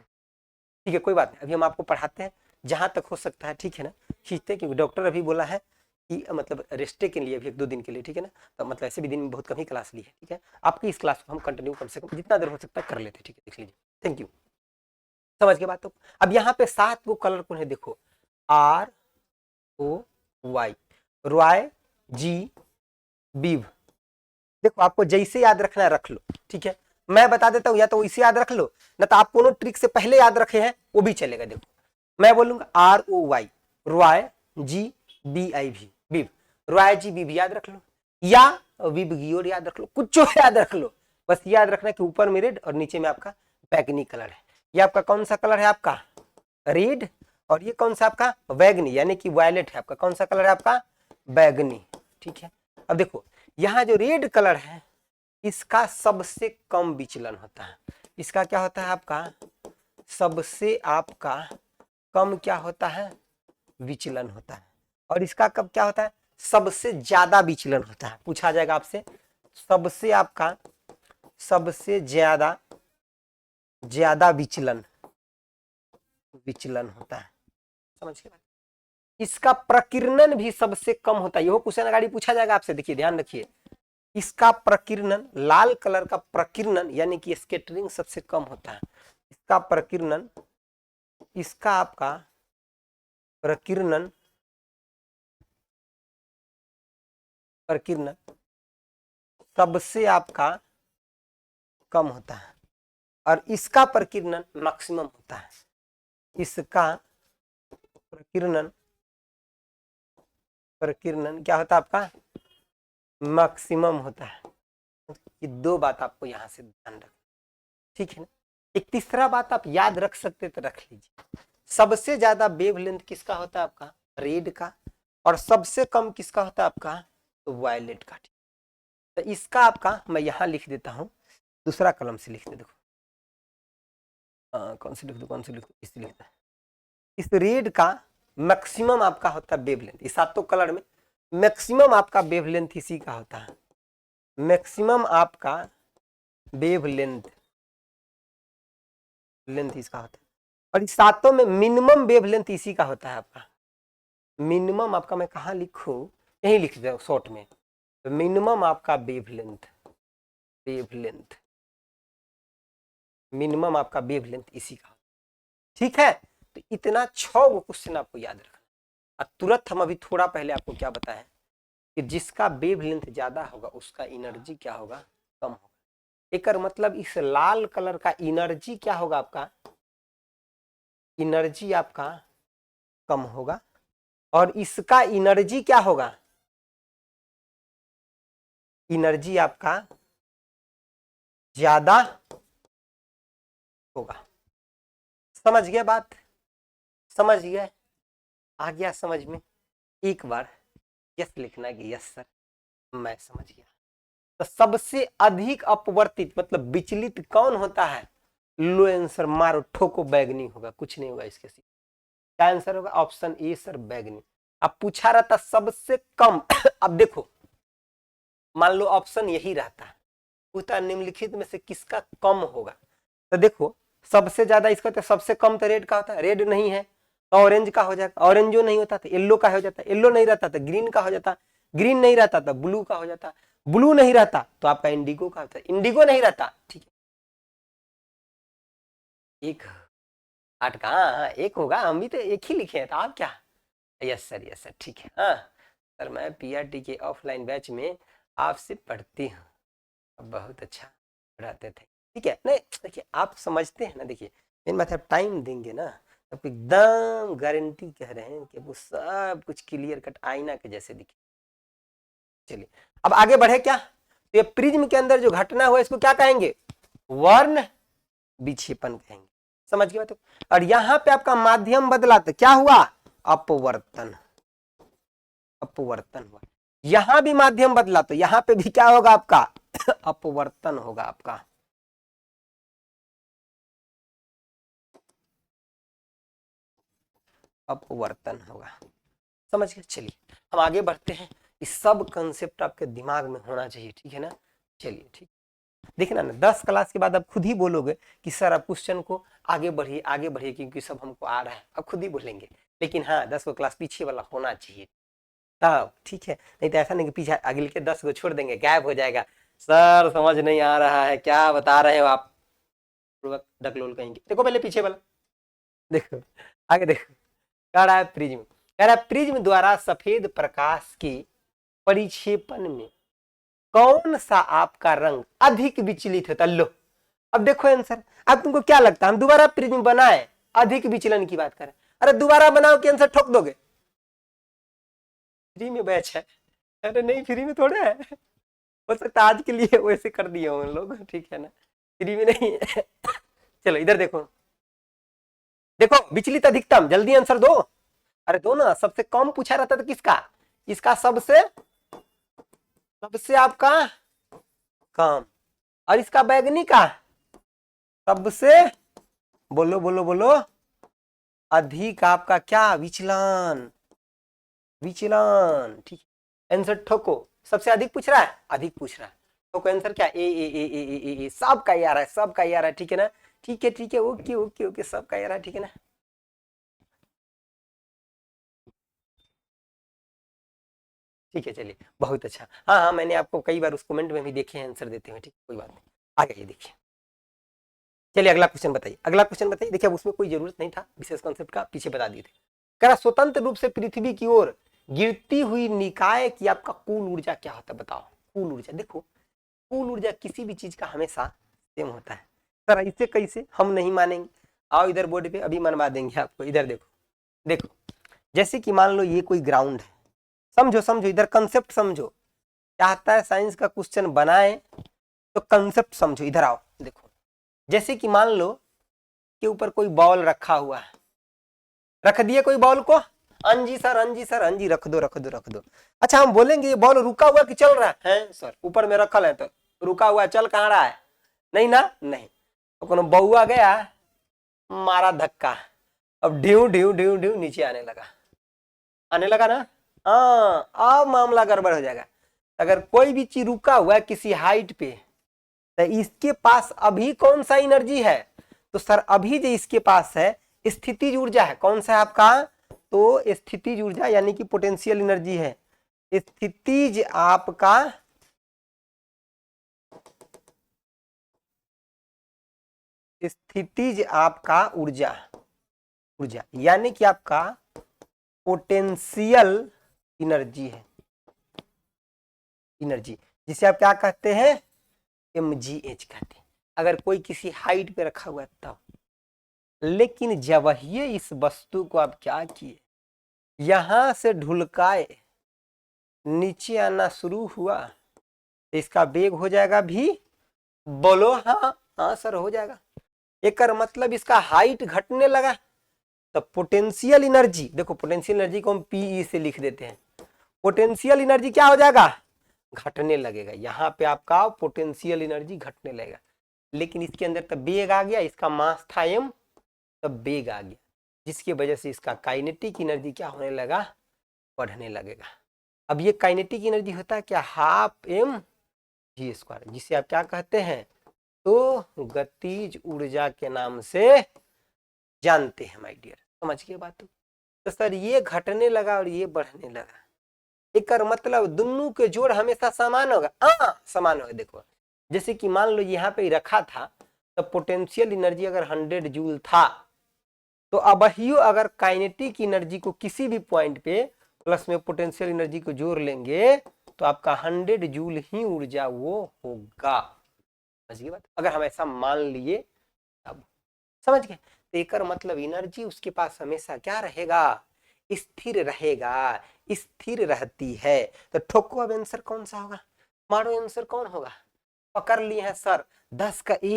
A: ठीक है कोई बात नहीं, अभी हम आपको पढ़ाते हैं जहां तक हो सकता है। ठीक है ना? खींचते, क्योंकि डॉक्टर अभी बोला है कि मतलब रेस्टे के लिए अभी 1-2 दिन के लिए। ठीक है ना? तो मतलब ऐसे भी दिन में बहुत कम ही क्लास ली है। ठीक है, आपकी इस क्लास को हम कंटिन्यू कम से कम जितना देर हो सकता है कर लेते हैं। ठीक है, देख लीजिए। Thank you. समझ के बात तो। अब यहाँ पे 7 वो कलर कौन है? देखो ROY, रॉय, जी, बीव। देखो आपको जैसे याद रखना है रख लो। ठीक है, मैं बता देता हूं, या तो इसे याद रख लो, ना तो आप कोनो ट्रिक से पहले याद रखे हैं वो भी चलेगा। देखो मैं बोलूंगा ROY, रॉय, जी, BIV, बीव। रॉय जी बीव याद रख लो, या विबगियोर याद रख लो, कुछ याद रख लो। बस याद रखना कि ऊपर में रेड और नीचे में आपका बैगनी कलर है। ये आपका कौन सा कलर है? आपका रेड। और ये कौन सा आपका? बैगनी, यानी कि वायलेट है। आपका कौन सा कलर है? आपका बैगनी। ठीक है, अब देखो यहाँ जो रेड कलर है इसका सबसे कम विचलन होता है। इसका क्या होता है? आपका सबसे आपका कम क्या होता है? विचलन होता है। और इसका कब क्या होता है? सबसे ज्यादा विचलन होता है। पूछा जाएगा आपसे, सबसे आपका सबसे ज्यादा विचलन होता है। समझ के बाद इसका प्रकीर्णन भी सबसे कम होता है। यह क्वेश्चन अगाड़ी पूछा जाएगा आपसे। देखिए ध्यान रखिए, इसका प्रकीर्णन, लाल कलर का प्रकीर्णन यानी कि स्कैटरिंग सबसे कम होता है। इसका प्रकीर्णन, इसका आपका प्रकीर्णन सबसे आपका कम होता है, और इसका प्रकीर्णन मैक्सिमम होता है। इसका प्रकीर्णन क्या होता है? आपका मैक्सिमम होता है। ये दो बात आपको यहां से ध्यान रखना, ठीक है ना। एक तीसरा बात आप याद रख सकते तो रख लीजिए, सबसे ज्यादा वेवलेंथ किसका होता है आपका, रेड का, और सबसे कम किसका होता है आपका, तो वायलेट का। तो इसका आपका मैं यहां लिख देता हूं, दूसरा कलम से लिख दे, देखो कौन से लिख दो, कौन से लिख दो, इसे लिखता है। इस रेड का मैक्सिमम आपका होता है वेवलेंथ, इस सातों कलर में मैक्सिमम आपका वेवलेंथ इसी का होता है, मैक्सिमम आपका वेवलेंथ लेंथ इसका होता है। और इस सातों में मिनिमम वेवलेंथ इसी का होता है आपका, मिनिमम आपका मैं कहाँ लिखूं, यही लिख दो शॉर्ट में, तो मिनिमम आपका वेवलेंथ, वेवलेंथ मिनिमम आपका वेवलेंथ इसी का, ठीक है। तो इतना 6 क्वेश्चन आपको याद रखना। और तुरंत हम अभी थोड़ा पहले आपको क्या बताएं कि जिसका वेवलेंथ ज्यादा होगा उसका एनर्जी क्या होगा, कम होगा। एक मतलब इस लाल कलर का एनर्जी क्या होगा आपका, एनर्जी आपका कम होगा, और इसका एनर्जी क्या होगा, एनर्जी आपका ज्यादा होगा। समझ गया बात, समझ गया, आ गया समझ में। एक बार यस लिखना कि यस सर मैं समझ गया। तो सबसे अधिक अपवर्तित मतलब विचलित कौन होता है, लो आंसर मारो ठोको बैगनी होगा, कुछ नहीं होगा इसके सिवा। क्या आंसर होगा, ऑप्शन ए सर बैगनी। अब पूछा रहता सबसे कम अब देखो मान लो ऑप्शन यही रहता है, पूछता निम्नलिखित में से किसका कम होगा, तो देखो सबसे ज्यादा इसका तो सबसे कम तो रेड का होता है, रेड नहीं है तो ऑरेंज का हो जाएगा, ऑरेंज जो नहीं होता तो येलो का हो जाता, येलो नहीं रहता तो ग्रीन का हो जाता, ग्रीन नहीं रहता तो ब्लू का हो जाता, ब्लू नहीं रहता तो आपका इंडिगो का होता है, इंडिगो नहीं रहता, ठीक है। एक 8 का, हाँ एक होगा, हम भी तो एक ही लिखे हैं, तो आप क्या, यस सर यस सर, ठीक है। हाँ सर मैं पीआरटी के ऑफलाइन बैच में आपसे पढ़ती हूँ, बहुत अच्छा पढ़ाते थे, ठीक है। नहीं देखिए आप समझते हैं ना, देखिए इन मतलब टाइम देंगे ना तो एकदम गारंटी कह रहे हैं कि वो सब कुछ क्लियर कट आईना के जैसे दिखे। चलिए अब आगे बढ़े क्या, तो ये प्रिज्म के अंदर जो घटना हुआ इसको क्या कहेंगे, वर्ण विक्षेपण कहेंगे, समझ गए। तो और यहां पे आपका माध्यम बदला तो क्या हुआ, अपवर्तन, अपवर्तन हुआ। यहां भी माध्यम बदला तो यहां पे भी क्या होगा आपका अपवर्तन होगा आपका, अपवर्तन होगा, समझ गए। चलिए हम आगे बढ़ते हैं, इस सब कंसेप्ट आपके दिमाग में होना चाहिए, ठीक है ना। चलिए ठीक, देखना ना 10 क्लास के बाद आप खुद ही बोलोगे कि सर आप क्वेश्चन को आगे बढ़िए आगे बढ़िए, क्योंकि सब हमको आ रहा है, अब खुद ही बोलेंगे। लेकिन हाँ 10 को क्लास पीछे वाला होना चाहिए तब, ठीक है। नहीं तो ऐसा नहीं कि पीछे अगले के 10 को छोड़ देंगे, गायब हो जाएगा, सर समझ नहीं आ रहा है क्या बता रहे हो आप, डकलोल कहेंगे। देखो पहले पीछे वाला देखो, आगे देखो, कह रहा है प्रिज्म, कह रहा है प्रिज्म द्वारा सफेद प्रकाश के परिक्षेपण में कौन सा आपका रंग अधिक विचलित होता, लो अब देखो आंसर। अब तुमको क्या लगता है हम दोबारा प्रिज्म बनाए, अधिक विचलन की बात करें, अरे दोबारा बनाओ कि आंसर ठोक दोगे, फ्री में बैच है, अरे नहीं फ्री में थोड़ा है, हो सकता आज के लिए वैसे कर दिए हो लोग, ठीक है ना, फ्री में नहीं है। चलो इधर देखो, देखो विचलित अधिकतम, जल्दी आंसर दो, अरे दो ना, सबसे कम पूछा रहता था किसका, इसका सबसे, सबसे आपका कम, और इसका बैगनी का सबसे, बोलो बोलो बोलो, अधिक आपका क्या विचलन, विचलन, ठीक है। आंसर ठोको, सबसे अधिक पूछ रहा है, अधिक पूछ रहा है, ठोको आंसर क्या, ए सब का ये आ रहा है, सब का ये आ रहा है, ठीक है ना, ठीक है ओके ओके ओके, सब का ये आ रहा है, ठीक है ना। ठीक है चलिए बहुत अच्छा, हाँ हाँ मैंने आपको कई बार उस कमेंट में भी देखे हैं आंसर देते हुए, ठीक कोई बात नहीं, आगे ये देखिए। चलिए अगला क्वेश्चन बताइए, अगला क्वेश्चन बताइए, देखिए अब उसमें कोई जरूरत नहीं था विशेष कॉन्सेप्ट का, पीछे बता दिए थे। कह रहा स्वतंत्र रूप से पृथ्वी की ओर गिरती हुई निकाय की आपका कुल ऊर्जा क्या होता है, बताओ कुल ऊर्जा। देखो कुल ऊर्जा किसी भी चीज का हमेशा सेम होता है, सर इससे कैसे, हम नहीं मानेंगे, आओ इधर बोर्ड पे अभी मनवा देंगे आपको, इधर देखो, देखो जैसे कि मान लो ये कोई ग्राउंड है, समझो समझो इधर कंसेप्ट समझो, चाहता है साइंस का क्वेश्चन बनाए तो कंसेप्ट समझो। इधर आओ, देखो जैसे कि मान लो के ऊपर कोई बॉल रखा हुआ है, रख दिए कोई बॉल को, हाँ जी सर, हाँ जी सर, हाँ जी, रख दो रख दो रख दो। अच्छा हम बोलेंगे ये बॉल रुका हुआ कि चल रहा है सर, ऊपर में रखल है तो रुका हुआ है, चल कहाँ रहा है, नहीं ना, नहीं। तो कोनो बउआ गया, मारा धक्का, अब ढ्यू ढ्यू ढ्यू ढ्यू नीचे आने लगा ना, हाँ अब मामला गड़बड़ हो जाएगा। अगर कोई भी चीज रुका हुआ है किसी हाइट पे, तो इसके पास अभी कौन सा एनर्जी है, तो सर अभी जो इसके पास है स्थितिज ऊर्जा है। कौन सा है आपका, तो स्थितिज ऊर्जा यानी कि पोटेंशियल एनर्जी है। स्थितिज आपका स्थितिज आपका ऊर्जा यानी कि आपका पोटेंशियल एनर्जी है, एनर्जी जिसे आप क्या कहते हैं, mgh कहते हैं। अगर कोई किसी हाइट पे रखा हुआ है तब। लेकिन जब ये इस वस्तु को आप क्या किए, यहां से ढुलकाए, नीचे आना शुरू हुआ, तो इसका वेग हो जाएगा भी, बोलो हाँ, हाँ सर हो जाएगा। एक मतलब इसका हाइट घटने लगा, तो पोटेंशियल एनर्जी, देखो पोटेंशियल एनर्जी को हम पीई से लिख देते हैं, पोटेंशियल एनर्जी क्या हो जाएगा, घटने लगेगा। यहाँ पे आपका पोटेंशियल एनर्जी घटने लगेगा। लेकिन इसके अंदर तब वेग आ गया, इसका मास था m, तब वेग आ गया, जिसकी वजह से इसका काइनेटिक एनर्जी क्या होने लगा, बढ़ने लगेगा। अब ये काइनेटिक एनर्जी होता है क्या, हाफ mg², जिसे आप क्या कहते हैं, तो गतिज ऊर्जा के नाम से जानते हैं माय डियर। समझ गए बात। तो सर ये घटने लगा और ये बढ़ने लगा, एक मतलब दोनों के जोड़ हमेशा समान होगा, हाँ समान होगा। देखो जैसे कि मान लो यहाँ पे रखा था, तो पोटेंशियल एनर्जी अगर 100 जूल था, तो अब ही अगर काइनेटिक एनर्जी को किसी भी पॉइंट पे प्लस में पोटेंशियल एनर्जी को जोड़ लेंगे, तो आपका 100 जूल ही ऊर्जा वो होगा। समझ गए बात, अगर हम ऐसा मान लिए तब। समझ गए, तो एक मतलब एनर्जी उसके पास हमेशा क्या रहेगा, स्थिर रहेगा, स्थिर रहती है। तो ठोको अब आंसर कौन सा होगा, मारो आंसर कौन होगा। पकड़ लिए हैं सर 10 का ए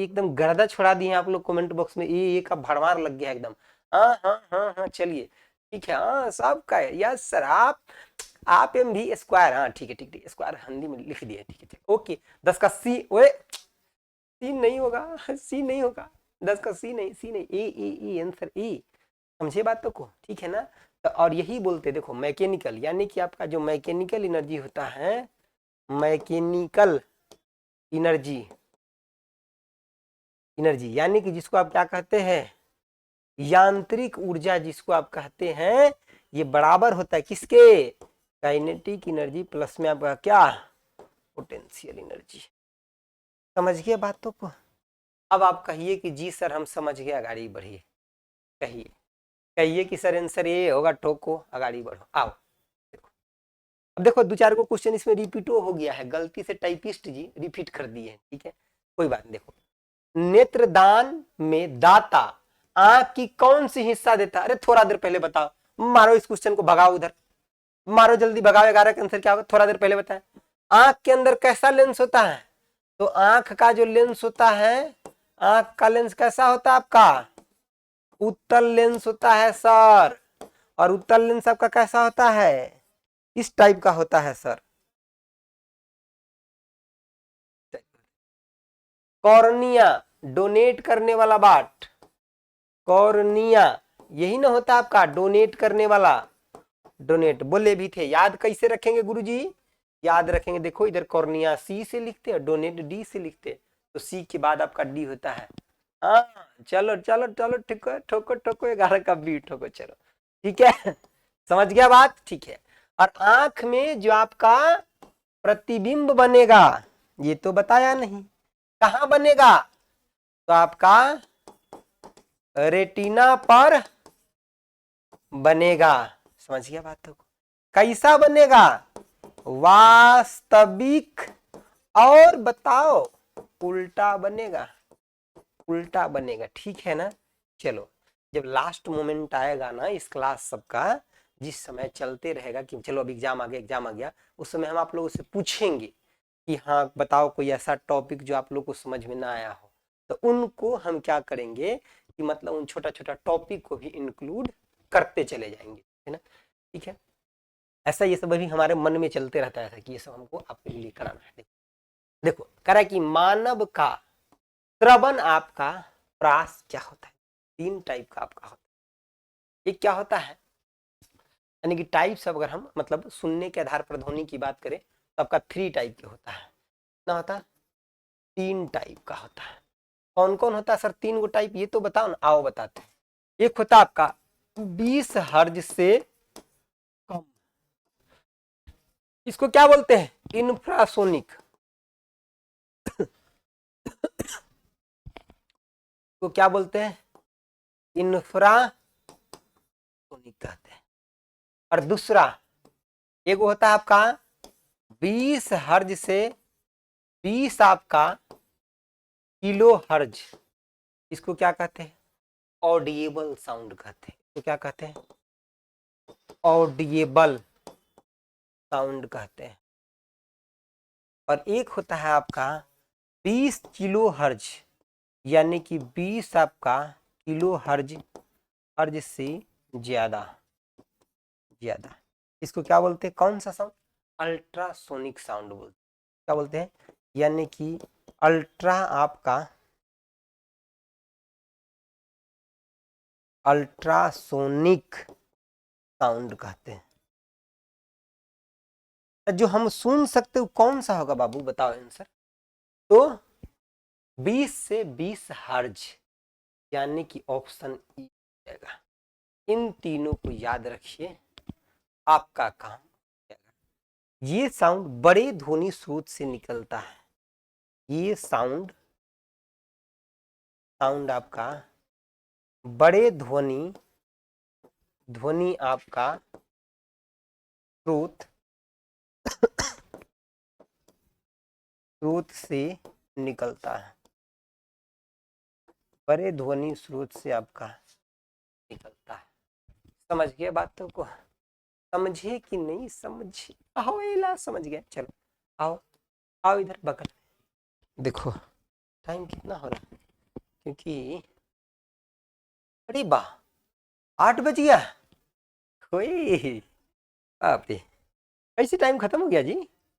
A: एकदम गर्दा छोड़ा दिए हैं आप लोग कमेंट बॉक्स में, ए का भड़मार लग गया एकदम। हाँ हाँ हाँ हाँ चलिए ठीक है, हाँ सबका है, यस सर आप एम भी स्क्वायर, हाँ ठीक है ठीक है, स्क्वायर हिंदी में लिख दिया, ठीक है ओके। 10 का सी, ओए सी नहीं होगा, सी नहीं होगा, 10 का सी नहीं, सी नहीं, ए आंसर ए। समझे बातों को, ठीक है ना। तो और यही बोलते देखो मैकेनिकल, यानी कि आपका जो मैकेनिकल एनर्जी होता है, मैकेनिकल एनर्जी यानी कि जिसको आप क्या कहते हैं, यांत्रिक ऊर्जा जिसको आप कहते हैं, ये बराबर होता है किसके, काइनेटिक एनर्जी प्लस में आपका क्या, पोटेंशियल एनर्जी। समझ गए बातों को। अब आप कहिए कि जी सर हम समझ गए, आगे बढ़िए, कहिए कि सर आंसर ये होगा, ठोको आगे बढ़ो, आओ देखो। अब देखो दो चार को क्वेश्चन इसमें रिपीट हो गया है, गलती से टाइपिस्ट जी रिपीट कर दिए हैं, ठीक है कोई बात नहीं। देखो नेत्रदान में दाता आंख की कौन सी हिस्सा देता, अरे थोड़ा देर पहले बताओ, मारो इस क्वेश्चन को, भगाओ उधर, मारो जल्दी भगाओ, 11 का आंसर क्या होगा, थोड़ा देर पहले बताएं। आंख के अंदर कैसा लेंस होता है, तो आंख का जो लेंस होता है, आंख का लेंस कैसा होता है आपका, उत्तल लेंस होता है सर। और उत्तल लेंस आपका कैसा होता है, इस टाइप का होता है सर। कॉर्निया डोनेट करने वाला बाट, कॉर्निया यही ना होता आपका डोनेट करने वाला, डोनेट बोले भी थे, याद कैसे रखेंगे गुरुजी, याद रखेंगे, देखो इधर कॉर्निया सी से लिखते हैं, डोनेट डी से लिखते हैं, तो सी के बाद आपका डी होता है। हाँ चलो चलो चलो ठीक है, ठोको ठोको 11 का बी ठोको, चलो ठीक है समझ गया बात, ठीक है। और आंख में जो आपका प्रतिबिंब बनेगा, ये तो बताया नहीं, कहां बनेगा, तो आपका रेटिना पर बनेगा। समझ गया बातों को, कैसा बनेगा, वास्तविक, और बताओ उल्टा बनेगा, उल्टा बनेगा, ठीक है ना। चलो जब लास्ट मोमेंट आएगा ना इस क्लास सबका, जिस समय चलते रहेगा कि चलो अब एग्जाम आ गया, उस समय हम आप लोगों से पूछेंगे कि हाँ बताओ कोई ऐसा टॉपिक जो आप लोग को समझ में ना आया हो, तो उनको हम क्या करेंगे कि मतलब उन छोटा छोटा टॉपिक को भी इंक्लूड करते चले जाएंगे, है ना। ठीक है, ऐसा ये सब अभी हमारे मन में चलते रहता है कि ये सब हमको आपके लिए कराना है। देखो कह रहा है कि मानव का श्रवण आपका प्रास क्या होता है, 3 टाइप का आपका होता है। एक क्या होता है, यानी कि टाइप्स, अगर हम मतलब सुनने के आधार पर ध्वनि की बात करें तो आपका 3 टाइप के होता है। ना होता 3 टाइप का होता है। कौन कौन होता है सर 3 गो टाइप, ये तो बताओ ना। आओ बताते हैं। एक होता है आपका 20 हर्ज से कम, इसको क्या बोलते हैं, इंफ्रासोनिक। को क्या बोलते हैं, इंफ्रासोनिक कहते हैं। और दूसरा एक होता है आपका 20 हर्ज से 20 आपका किलो हर्ज, इसको क्या कहते हैं, ऑडिएबल साउंड कहते हैं। तो क्या कहते हैं, ऑडिएबल साउंड कहते हैं। और एक होता है आपका 20 किलो हर्ज, यानी कि 20 आपका किलो हर्ज, हर्ज से ज्यादा, इसको क्या बोलते हैं, कौन सा साउंड, अल्ट्रासोनिक साउंड बोलते हैं। क्या बोलते हैं, यानी कि अल्ट्रा आपका अल्ट्रासोनिक साउंड कहते हैं। जो हम सुन सकते हो कौन सा होगा बाबू, बताओ आंसर। तो 20 से 20 हर्ज, यानी कि ऑप्शन ई जाएगा। इन तीनों को याद रखिए, आपका काम जाएगा। ये साउंड बड़े ध्वनि स्रोत से निकलता है। ये साउंड आपका बड़े ध्वनि आपका स्रोत से निकलता है। बड़े ध्वनि स्रोत से आपका निकलता है। समझ गए बातों को, समझे कि नहीं समझे, आओ इला समझ गए, चलो आओ आओ इधर बगल। देखो टाइम कितना हो रहा है, क्योंकि अरे वाह 8 बज गया, कोई बाप रे, कैसे टाइम खत्म हो गया जी,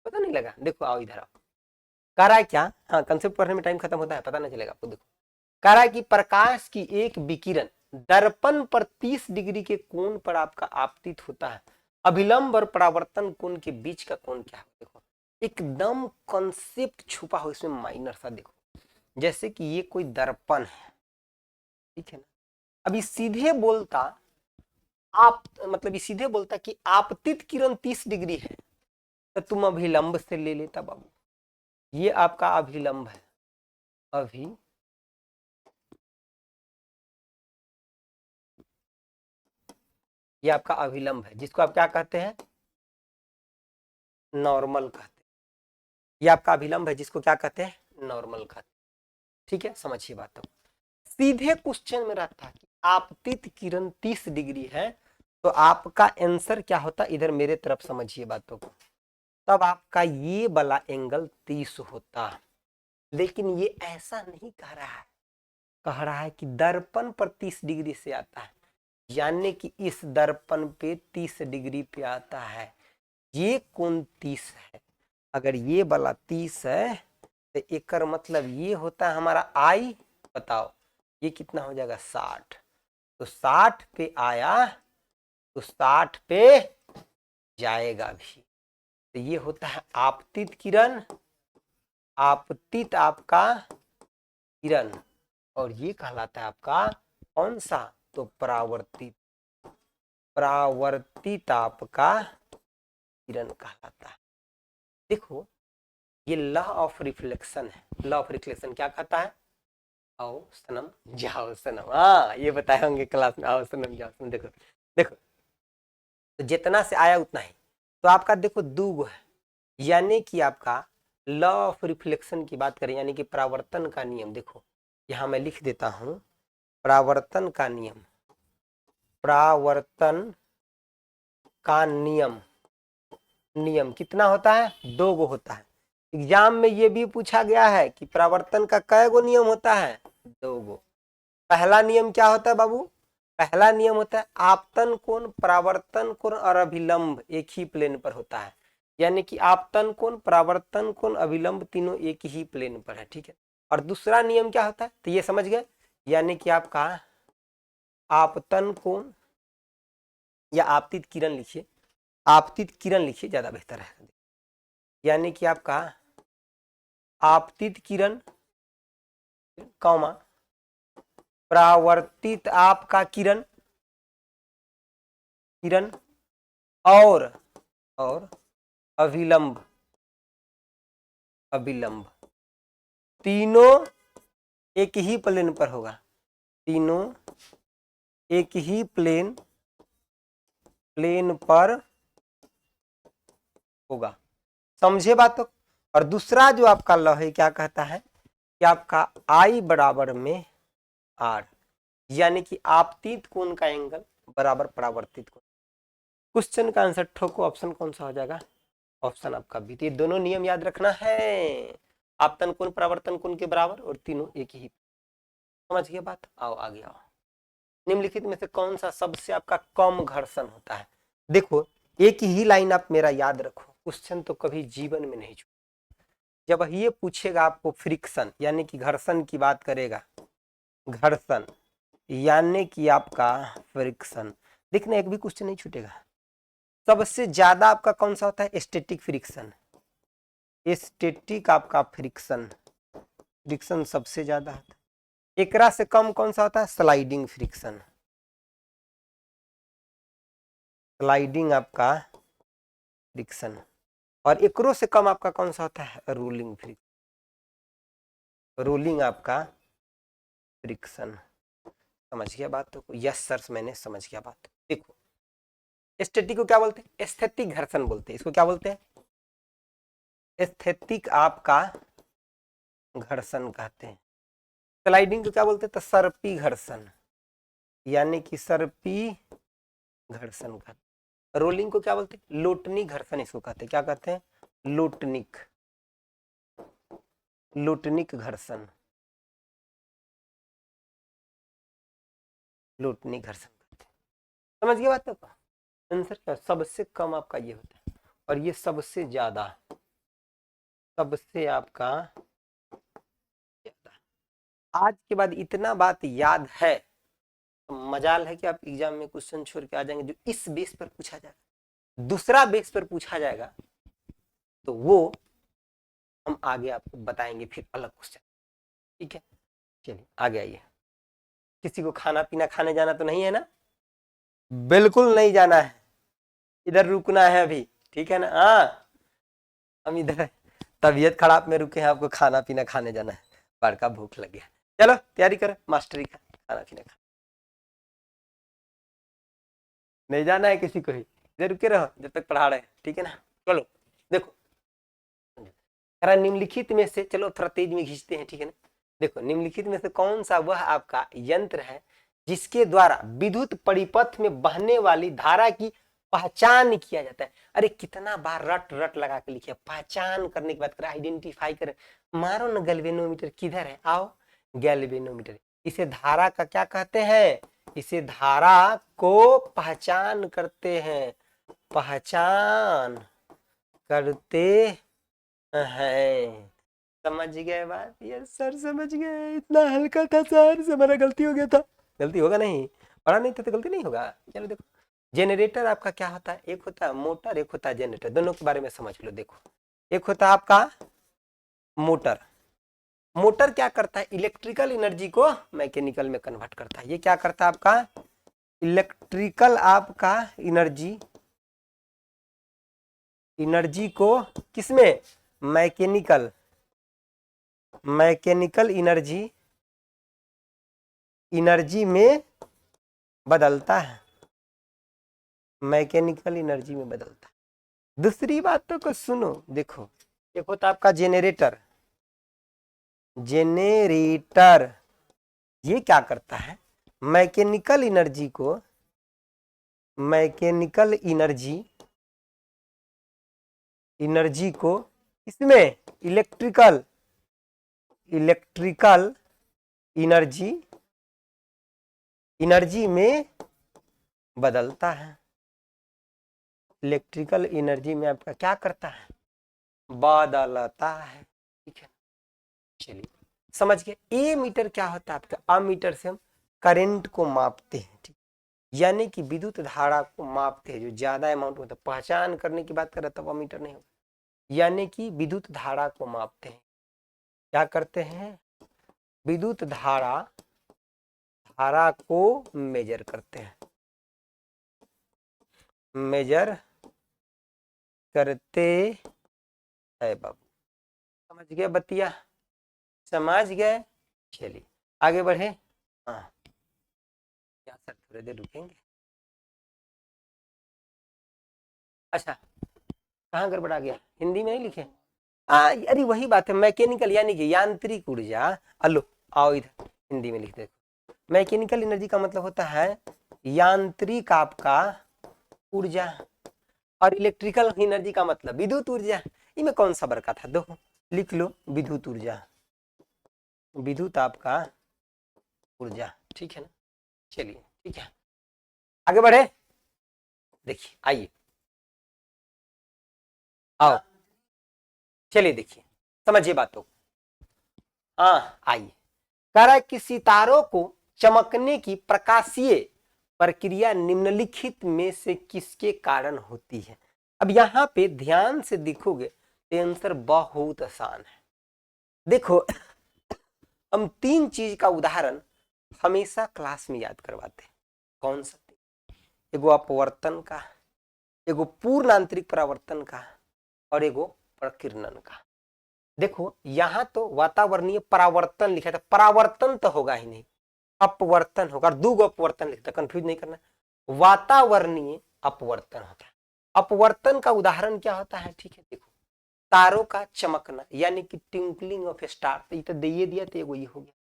A: पता नहीं लगा। देखो आओ इधर आओ, कह रहा है क्या, हाँ कंसेप्ट पढ़ने में टाइम खत्म होता है पता नहीं चलेगा आपको। देखो कह रहा है कि प्रकाश की एक विकिरण दर्पण पर 30 डिग्री के कोण पर आपका आपतित होता है। अभिलंब और परावर्तन कोण के बीच का कोण क्या है। देखो एकदम कॉन्सेप्ट छुपा हो इसमें माइनर सा। देखो जैसे कि ये कोई दर्पण है, ठीक है ना। अभी सीधे बोलता आप, मतलब ये सीधे बोलता कि आपतित किरण 30 डिग्री है, तो तुम अभिलंब से ले लेता बाबू। ये आपका अभिलंब है, अभी ये आपका अभिलंब है, जिसको आप क्या कहते हैं, नॉर्मल कहते हैं। ये आपका अभिलंब है, जिसको क्या कहते हैं, नॉर्मल कहते हैं। ठीक है, समझिए बात। सीधे क्वेश्चन में रहता कि आपतित किरण 30 डिग्री है, तो आपका आंसर क्या होता, इधर मेरे तरफ समझिए बातों को, तब आपका ये वाला एंगल 30 होता। लेकिन ये ऐसा नहीं कह रहा है, कह रहा है कि दर्पण पर 30 डिग्री से आता है, यानी कि इस दर्पण पे 30 डिग्री पे आता है। ये कोण 30 है, अगर ये वाला 30 है तो एक मतलब ये होता है हमारा आई, बताओ ये कितना हो जाएगा 60, तो 60 पे आया तो 60 पे जाएगा भी, तो ये होता है आपतित किरण, आपतित आपका किरण। और ये कहलाता है आपका कौन सा, तो परावर्तित, परावर्तित आपका किरण कहलाता है। देखो ये लॉ ऑफ रिफ्लेक्शन है। लॉ ऑफ रिफ्लेक्शन क्या कहता है, आओ सनम जाओ सनम, हाँ ये बताए होंगे क्लास में, आओ सनम जाओ सनम। देखो देखो तो जितना से आया उतना ही, तो आपका देखो 2 है, यानी कि आपका लॉ ऑफ रिफ्लेक्शन की बात करें, यानी कि परावर्तन का नियम। देखो यहां मैं लिख देता हूं, परावर्तन का नियम, परावर्तन का नियम, नियम कितना होता है? 2 गो होता है। एग्जाम में ये भी पूछा गया है कि परावर्तन का कै गो नियम होता है? 2 गो। पहला नियम क्या होता है बाबू? पहला नियम होता है आपतन कोण, परावर्तन कोण और अभिलंब एक ही प्लेन पर होता है। यानी कि आपतन कोण, परावर्तन कोण, अभिलंब तीनों एक ही प्लेन पर है, ठीक है। और दूसरा नियम क्या होता है? तो ये समझ गए, यानी कि आपका आपतन कोण या आपतित किरण लिखिए, आपतित किरण लिखिए ज्यादा बेहतर है। यानी कि आपका आपतित किरण कौमा परावर्तित आपका किरण, किरण और अभिलंब, अभिलंब तीनों एक ही प्लेन पर होगा, तीनों एक ही प्लेन पर होगा। समझे बात तो? और दूसरा जो आपका लॉ है क्या कहता है कि आपका I बराबर में R, यानी कि आपतित कोण का एंगल बराबर परावर्तित कोण। क्वेश्चन का आंसर ठोको, ऑप्शन कौन सा हो जाएगा? ऑप्शन आपका बी। ये दोनों नियम याद रखना है, आपतन कोण परावर्तन कोण के बराबर और तीनों एक ही। समझ गए बात? आओ आगे आओ। निम्नलिखित में से कौन सा सबसे आपका कम घर्षण होता है? देखो एक ही लाइन आप मेरा याद रखो, क्वेश्चन तो कभी जीवन में नहीं छूटे। जब ये पूछेगा आपको फ्रिक्शन यानी कि घर्षण की बात करेगा, घर्षण यानी कि आपका फ्रिक्शन, देखना एक भी क्वेश्चन नहीं छूटेगा। सबसे ज्यादा आपका कौन सा होता है? स्टैटिक फ्रिक्शन, स्टैटिक आपका फ्रिक्शन, फ्रिक्शन सबसे ज्यादा होता है। एकरा से कम कौन सा होता है? स्लाइडिंग फ्रिक्शन, स्लाइडिंग आपका फ्रिक्शन। और एकरो से कम आपका कौन सा होता है? रोलिंग फ्रिक्शन, रोलिंग आपका फ्रिक्शन। समझ गया बात तो? यस सर मैंने समझ गया बात। देखो स्टैटिक को क्या बोलते हैं? स्थैतिक घर्षण बोलते हैं। इसको क्या बोलते हैं? स्थैतिक आपका घर्षण कहते हैं। स्लाइडिंग को क्या बोलते हैं? तो सर्पी घर्षण, यानी कि सर्पी घर्षण कहते हैं। रोलिंग को क्या बोलते हैं? लोटनिक घर्षण इसको कहते हैं। क्या कहते हैं? लोटनिक, लोटनिक घर्षण, लोटनिक घर्षण कहते हैं। समझ गए बात? तो आंसर क्या? सबसे कम आपका ये होता है और ये सबसे ज्यादा, सबसे आपका ज्यादा। आज के बाद इतना बात याद है तो मजाल है कि आप एग्जाम में क्वेश्चन छोड़ के आ जाएंगे जो इस बेस पर पूछा जाएगा। दूसरा बेस पर पूछा जाएगा तो वो हम आगे आपको बताएंगे फिर अलग क्वेश्चन, ठीक है। चलिए आगे आइए। किसी को खाना पीना खाने जाना तो नहीं है ना? बिल्कुल नहीं जाना है, इधर रुकना है अभी, ठीक है ना? हाँ हम इधर तबीयत खराब में रुके हैं, आपको खाना पीना खाने जाना है, बड़का भूख लग गया। चलो तैयारी करो मास्टरी का, खाना पीना खा। नहीं जाना है किसी को ही, इधर रुके रहो जब तक पढ़ा रहे हैं, ठीक है ना? चलो देखो निम्नलिखित में से, चलो थोड़ा तेज में खींचते हैं, ठीक है ना? देखो निम्नलिखित में से कौन सा वह आपका यंत्र है जिसके द्वारा विद्युत परिपथ में बहने वाली धारा की पहचान किया जाता है? अरे कितना बार रट रट लगा के लिखिए, पहचान करने की बात करें, आइडेंटिफाई करें। मारो ना गैल्वेनोमीटर किधर है? आओ गैल्वेनोमीटर, इसे धारा का क्या कहते हैं? इसे धारा को पहचान करते हैं, पहचान करते हैं। समझ गए बात? यस सर समझ गए, इतना हल्का था सर से हमारा गलती हो गया था। गलती होगा नहीं, पढ़ा नहीं था तो गलती नहीं होगा। चलो देखो जनरेटर आपका क्या होता है? एक होता है मोटर, एक होता है जनरेटर। दोनों के बारे में समझ लो। देखो एक होता है आपका मोटर, मोटर क्या करता है? इलेक्ट्रिकल एनर्जी को मैकेनिकल में कन्वर्ट करता है। ये क्या करता है आपका? इलेक्ट्रिकल आपका एनर्जी, एनर्जी को किसमें? मैकेनिकल, मैकेनिकल एनर्जी, एनर्जी में बदलता है, मैकेनिकल एनर्जी में बदलता है। दूसरी बातों को सुनो, देखो एक होता है आपका जेनरेटर, जेनरेटर ये क्या करता है? मैकेनिकल एनर्जी को मैकेनिकल एनर्जी को इसमें इलेक्ट्रिकल एनर्जी में बदलता है। इलेक्ट्रिकल एनर्जी में आपका क्या करता है, बदलता है। ठीक है, चलिए समझ गए। ए मीटर क्या होता है आपका, अमीटर से हम करंट को मापते हैं। ठीक, यानी कि विद्युत धारा को मापते हैं, जो ज्यादा अमाउंट होता है। पहचान करने की बात कर रहा तब अमीटर नहीं होगा, यानी कि विद्युत धारा को मापते हैं। क्या करते हैं, विद्युत धारा को मेजर करते हैं, मेजर करते है बाबू। समझ गए बतिया, समझ गए। चलिए आगे बढ़े। हाँ क्या सर, थोड़ी देर रुकेंगे। अच्छा कहाँ गड़बड़ा गया, हिंदी में नहीं लिखे। अरे वही बात है, मैकेनिकल यानी कि यांत्रिक ऊर्जा। अलो आओ इधर, हिंदी में लिख दे। मैकेनिकल एनर्जी का मतलब होता है यांत्रिक आपका ऊर्जा, और इलेक्ट्रिकल एनर्जी का मतलब विद्युत ऊर्जा। इनमें कौन सा बड़का था, दो लिख लो, विद्युत ऊर्जा, विद्युत आपका ऊर्जा। ठीक है ना, चलिए ठीक है आगे बढ़े। देखिए आइए, आओ चलिए देखिए, समझिए बातों। हाँ आइए, कह रहा है कि सितारों को चमकने की प्रकाशीय प्रक्रिया निम्नलिखित में से किसके कारण होती है। अब यहाँ पे ध्यान से देखोगे तो आंसर बहुत आसान है। देखो हम तीन चीज का उदाहरण हमेशा क्लास में याद करवाते हैं। कौन सा, एगो अपवर्तन का, एगो पूर्ण आंतरिक परावर्तन का, और एगो प्रकीर्णन का। देखो यहाँ तो वातावरणीय परावर्तन लिखा था, परावर्तन तो होगा ही नहीं, अपवर्तन होगा। दो अपवर्तन लिखता, कंफ्यूज नहीं करना। वातावरणीय अपवर्तन होता है। अपवर्तन का उदाहरण क्या होता है, ठीक है देखो, तारों का चमकना, यानी कि ट्विंकलिंग ऑफ स्टार, तो ये तो दे दिया तो ये हो गया।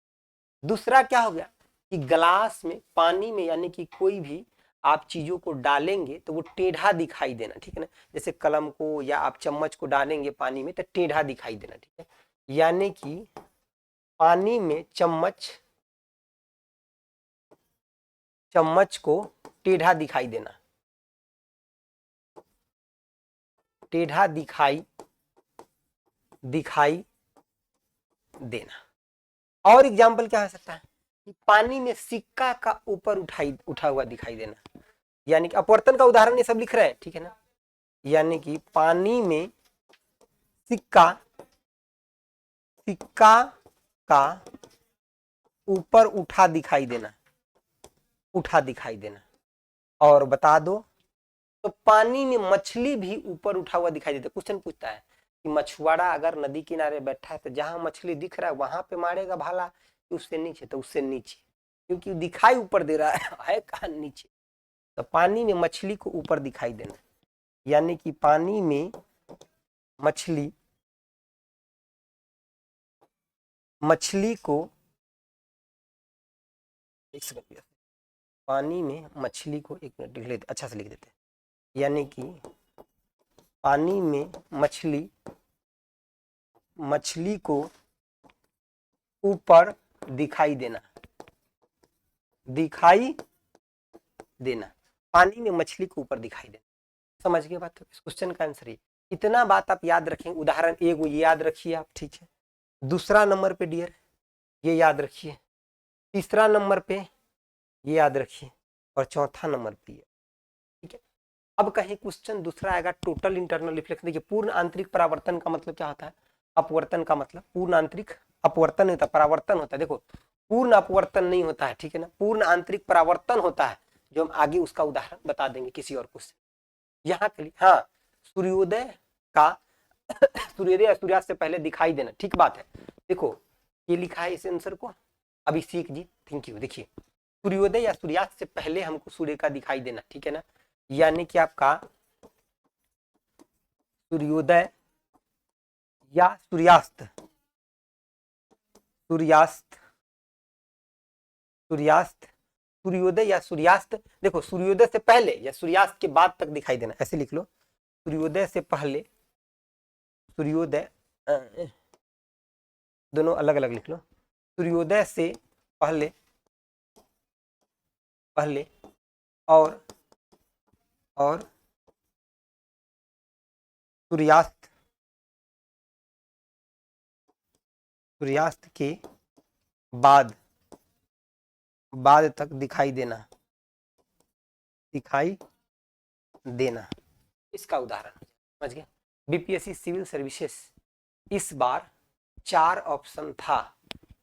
A: दूसरा क्या हो गया कि ग्लास में, पानी में, यानी कि कोई भी आप चीजों को डालेंगे तो वो टेढ़ा दिखाई देना। ठीक है ना, जैसे कलम को या आप चम्मच को डालेंगे पानी में तो टेढ़ा दिखाई देना। ठीक है, यानी कि पानी में चम्मच को टेढ़ा दिखाई देना, टेढ़ा दिखाई देना। और एग्जाम्पल क्या हो सकता है कि पानी में सिक्का का ऊपर उठा हुआ दिखाई देना, यानी कि अपवर्तन का उदाहरण ये सब लिख रहे हैं। ठीक है ना, यानी कि पानी में सिक्का का ऊपर उठा दिखाई देना। और बता दो, तो पानी में मछली भी ऊपर उठा हुआ दिखाई देता है। क्वेश्चन पूछता है कि मछुआरा अगर नदी किनारे बैठा है तो जहां मछली दिख रहा है वहां पे मारेगा भाला, कि उससे नीचे, तो उससे नीचे, क्योंकि दिखाई ऊपर दे रहा है कहां नीचे। तो पानी में मछली को ऊपर दिखाई देना, यानी कि पानी में मछली को, एक सेकंड, पानी में मछली को, एक मिनट लिख लेते, अच्छा से लिख देते, यानी कि पानी में मछली को ऊपर दिखाई देना, पानी में मछली को ऊपर दिखाई देना। समझ गए बात, इस क्वेश्चन का आंसर है। इतना बात आप याद रखेंगे, उदाहरण एक ये याद रखिए आप। ठीक है, दूसरा नंबर पे डियर ये याद रखिए, तीसरा नंबर पे ये याद रखिए, और चौथा नंबर पे। ठीक है, अब कहीं क्वेश्चन दूसरा आएगा, टोटल इंटरनल रिफ्लेक्शन। देखिए पूर्ण आंतरिक परावर्तन का मतलब क्या होता है, अपवर्तन का मतलब, पूर्ण आंतरिक अपवर्तन होता है, परावर्तन होता है। देखो पूर्ण अपवर्तन नहीं होता है, ठीक है ना, पूर्ण आंतरिक परावर्तन होता है, जो हम आगे उसका उदाहरण बता देंगे किसी और क्वेश्चन। यहाँ के लिए हाँ, सूर्योदय का सूर्योदय या सूर्यास्त से पहले दिखाई देना, ठीक बात है। देखो ये लिखा है इस आंसर को, अभिषेक जी थैंक यू। देखिए सूर्योदय या सूर्यास्त से पहले हमको सूर्य का दिखाई देना, ठीक है ना, यानी कि आपका सूर्योदय या सूर्यास्त सूर्योदय या सूर्यास्त, देखो सूर्योदय से पहले या सूर्यास्त के बाद तक दिखाई देना, ऐसे लिख लो, सूर्योदय से पहले, सूर्योदय दोनों अलग अलग लिख लो, सूर्योदय से पहले पहले और सूर्यास्त के बाद तक दिखाई देना। इसका उदाहरण समझ गए। बीपीएससी सिविल सर्विसेज इस बार 4 ऑप्शन था,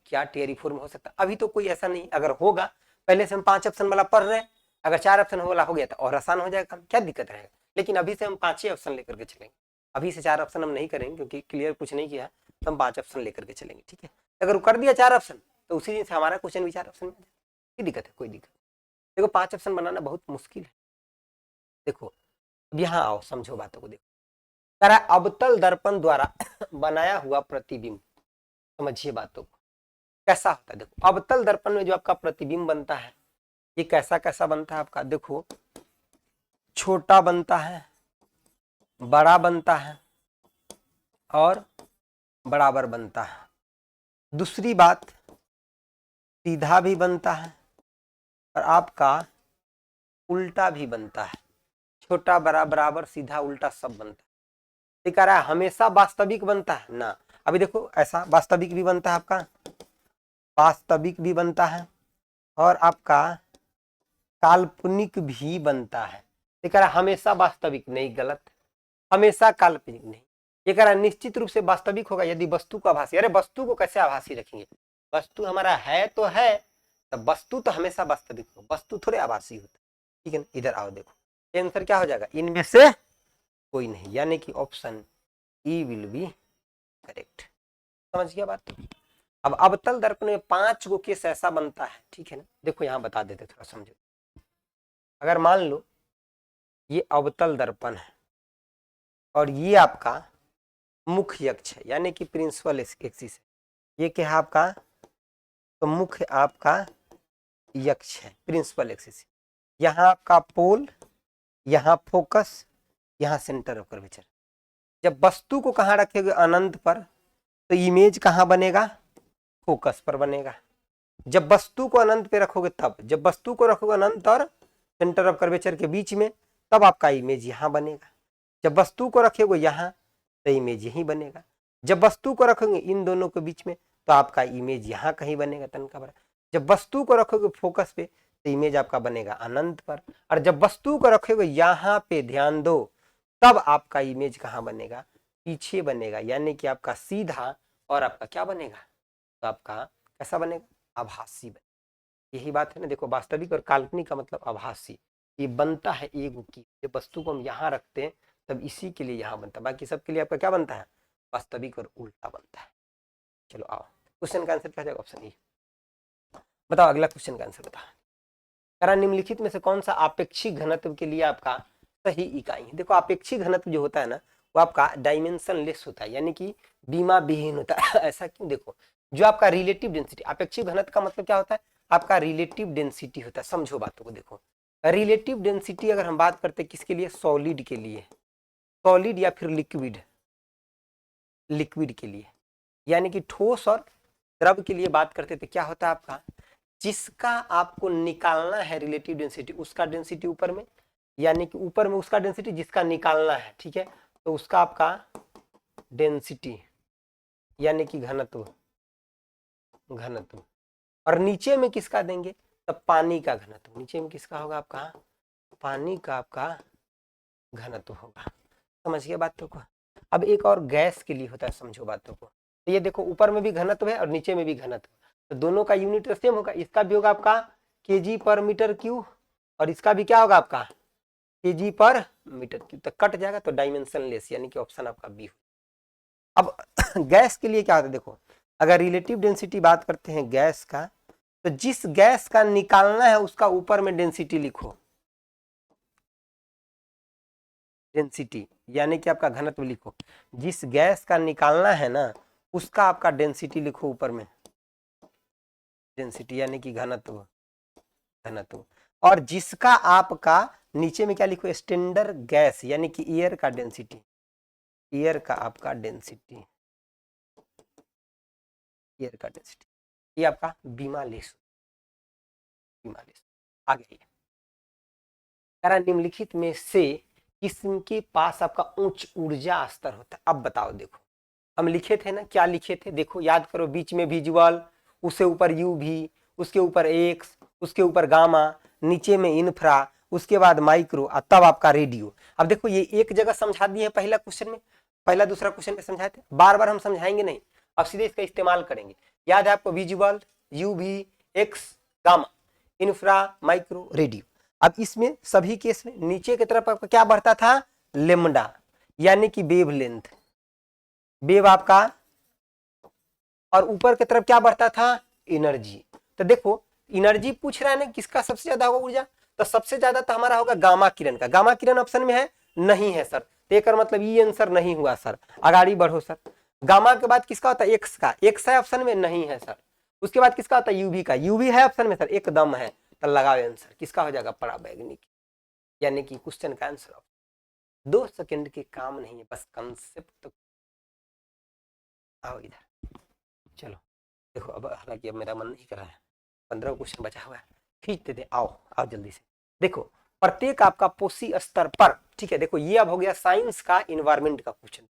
A: क्या टियर 4 में हो सकता? अभी तो कोई ऐसा नहीं, अगर होगा पहले से हम 5 ऑप्शन वाला पढ़ रहे हैं, अगर 4 ऑप्शन वाला हो गया तो और आसान हो जाएगा, क्या दिक्कत रहेगा। लेकिन अभी से हम 5 ही ऑप्शन लेकर के चलेंगे, अभी से 4 ऑप्शन हम नहीं करेंगे क्योंकि क्लियर कुछ नहीं किया, तो हम 5 ऑप्शन लेकर के चलेंगे, ठीक है। अगर कर दिया 4 ऑप्शन तो उसी दिन से हमारा क्वेश्चन भी 4 ऑप्शन में, क्या दिक्कत है, कोई दिक्कत। देखो 5 ऑप्शन बनाना बहुत मुश्किल है। देखो अब यहाँ आओ, समझो बातों को, देखो करा अवतल दर्पण द्वारा बनाया हुआ प्रतिबिंब, समझिए बातों को कैसा होता है। देखो अवतल दर्पण में जो आपका प्रतिबिंब बनता है, ये कैसा कैसा बनता है आपका, देखो छोटा बनता है, बड़ा बनता है और बराबर बनता है। दूसरी बात, सीधा भी बनता है और आपका उल्टा भी बनता है, छोटा बड़ा बराबर सीधा उल्टा सब बनता है। कह रहा है हमेशा वास्तविक बनता है ना, अभी देखो ऐसा वास्तविक भी बनता है, आपका वास्तविक भी बनता है और आपका काल्पनिक भी बनता है। ये कह रहा है हमेशा वास्तविक नहीं, गलत, हमेशा काल्पनिक नहीं। ये कह रहा है निश्चित रूप से वास्तविक होगा यदि वस्तु को आभासी, अरे वस्तु को कैसे आभासी रखेंगे, वस्तु हमारा है तो है, तब वस्तु तो हमेशा वास्तविक हो, वस्तु थोड़े आभासी होता है, ठीक है ना। इधर आओ, देखो आंसर क्या हो जाएगा, इनमें से कोई नहीं, यानी कि option E will be correct. समझ गया बात। अब अवतल दर्पण में 5 गो केस ऐसा बनता है, ठीक है ना। देखो यहाँ बता देते थोड़ा समझो, अगर मान लो ये अवतल दर्पण है और ये आपका मुख्य अक्ष है, यानी कि प्रिंसिपल एक्सिस है, ये क्या है आपका, तो मुख्य आपका अक्ष है, प्रिंसिपल एक्सिस। यहाँ आपका पोल, यहाँ फोकस, यहाँ सेंटर ऑफ कर्वेचर। जब वस्तु को कहाँ रखेंगे, अनंत पर, तो इमेज कहाँ बनेगा, फोकस पर बनेगा। जब वस्तु को अनंत पे रखोगे तब, जब वस्तु को रखोगे अनंत और सेंटर ऑफ कर्वेचर के बीच में, तब आपका इमेज यहाँ बनेगा। जब वस्तु को रखोगे यहाँ तो इमेज यहीं बनेगा। जब वस्तु को रखोगे इन दोनों के बीच में तो आपका इमेज यहाँ कहीं बनेगा, तन का बड़ा। जब वस्तु को रखोगे फोकस पे तो इमेज आपका बनेगा अनंत पर, और जब वस्तु को रखोगे यहाँ पे, ध्यान दो, तब आपका इमेज कहाँ बनेगा, पीछे बनेगा, यानी कि आपका सीधा, और आपका क्या बनेगा, तो आपका कैसा बनेगा, आभासी बनेगा। यही बात है ना। देखो वास्तविक और काल्पनिक का मतलब आभासी, ये बनता है एक की, जब वस्तु को हम यहाँ रखते हैं तब इसी के लिए यहाँ बनता है, बाकी सबके लिए आपका क्या बनता है, वास्तविक और उल्टा बनता है। चलो आओ, क्वेश्चन का आंसर क्या जाएगा, ऑप्शन ई। बताओ अगला क्वेश्चन का आंसर बताओ। करा निम्नलिखित में से कौन सा आपेक्षिक घनत्व के लिए आपका सही इकाई है। देखो आपेक्षिक घनत्व जो होता है ना, वो आपका डायमेंशन लेस होता है, यानी कि बीमा विहीन होता है। ऐसा क्यों, देखो जो आपका रिलेटिव डेंसिटी, आपेक्षिक घनत्व का मतलब क्या होता है, आपका रिलेटिव डेंसिटी होता है। समझो बातों को, देखो रिलेटिव डेंसिटी अगर हम बात करते हैं किसके लिए, सॉलिड के लिए, सॉलिड या फिर लिक्विड, लिक्विड के लिए, यानी कि ठोस और द्रव के लिए बात करते थे, क्या होता है आपका, जिसका आपको निकालना है रिलेटिव डेंसिटी, उसका डेंसिटी ऊपर में, यानी कि ऊपर में उसका डेंसिटी जिसका निकालना है, ठीक है, तो उसका आपका डेंसिटी यानी कि घनत्व, घनत्व, और नीचे में किसका देंगे, तब पानी का घनत्व, नीचे में किसका होगा आपका, पानी का आपका घनत्व होगा। समझ गए बातों को। अब एक और गैस के लिए होता है, समझो बातों को। तो ये देखो ऊपर में भी घनत्व है और नीचे में भी घनत्व, तो दोनों का यूनिट सेम होगा। इसका भी होगा आपका केजी पर मीटर क्यूब और इसका भी क्या होगा आपका केजी पर मीटर क्यूब, तो कट जाएगा, तो डायमेंशन लेस, यानी कि ऑप्शन आपका बी। अब गैस के लिए क्या होता है, देखो अगर रिलेटिव डेंसिटी बात करते हैं गैस का, तो जिस गैस का निकालना है उसका ऊपर में डेंसिटी लिखो, डेंसिटी यानी कि आपका घनत्व लिखो, जिस गैस का निकालना है ना उसका आपका डेंसिटी लिखो ऊपर में, डेंसिटी यानी कि घनत्व, घनत्व, और जिसका आपका नीचे में क्या लिखो, स्टैंडर्ड गैस यानी कि एयर का डेंसिटी, एयर का आपका डेंसिटी, एयर का डेंसिटी, ये आपका बीमालेस, बीमालेस। आगे करा निम्नलिखित में से किसके पास आपका उच्च ऊर्जा स्तर होता है। अब बताओ, देखो हम लिखे थे ना, क्या लिखे थे, देखो याद करो, बीच में विजुअल, उससे ऊपर यूवी, उसके ऊपर एक्स, उसके ऊपर गामा, नीचे में इंफ्रा, उसके बाद माइक्रो, तब आपका रेडियो। अब देखो ये एक जगह समझा दिए पहला क्वेश्चन में, पहला दूसरा क्वेश्चन में समझाए थे, बार बार हम समझाएंगे नहीं, अब सीधे इसका इस्तेमाल करेंगे। याद है आपको, visual, UV, x, gamma, infra, micro, radio. अब इसमें सभी केस में नीचे की तरफ आपका क्या बढ़ता था, लेमडा, यानी कि वेव लेंथ, वेव आपका, और ऊपर की तरफ क्या बढ़ता था, एनर्जी। तो देखो एनर्जी पूछ रहा है ना, किसका सबसे ज्यादा होगा ऊर्जा, तो सबसे ज्यादा तो हमारा होगा गामा किरण का। गामा किरण ऑप्शन में है, नहीं है सर, तो मतलब ये आंसर नहीं हुआ सर, आगाड़ी बढ़ो सर। गामा के बाद किसका होता है, एक्स का, एक्स है ऑप्शन में, नहीं है सर। उसके बाद किसका होता है, यूवी का, यूवी है ऑप्शन में सर, एकदम है, तो लगाओ आंसर, किसका हो जाएगा, पराबैंगनी, यानी कि क्वेश्चन का आंसर। 2 सेकंड के काम नहीं है, बस कंसेप्ट तो। आओ इधर, चलो देखो, अब हालांकि अब मेरा मन नहीं कर रहा है, 15 क्वेश्चन बचा हुआ है, खींच देते, आओ आओ जल्दी से। देखो प्रत्येक आपका पोषी स्तर पर, ठीक है, देखो ये अब हो गया साइंस का इन्वायरमेंट का क्वेश्चन।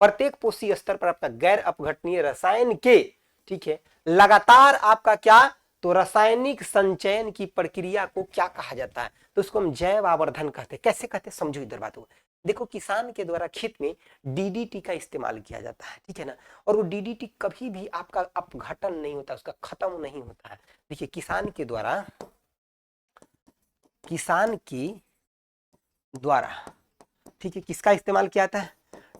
A: प्रत्येक पोषी स्तर पर आपका गैर अपघटनीय रसायन के, ठीक है, लगातार आपका क्या, तो रासायनिक संचयन की प्रक्रिया को क्या कहा जाता है, तो उसको हम जैव आवर्धन कहते हैं। कैसे कहते हैं, समझो इधर बात को। देखो किसान के द्वारा खेत में डीडीटी का इस्तेमाल किया जाता है, ठीक है ना, और वो डीडीटी कभी भी आपका अपघटन नहीं होता, उसका खत्म नहीं होता है। देखिए किसान के द्वारा, किसान के द्वारा, ठीक है, किसका इस्तेमाल किया जाता है,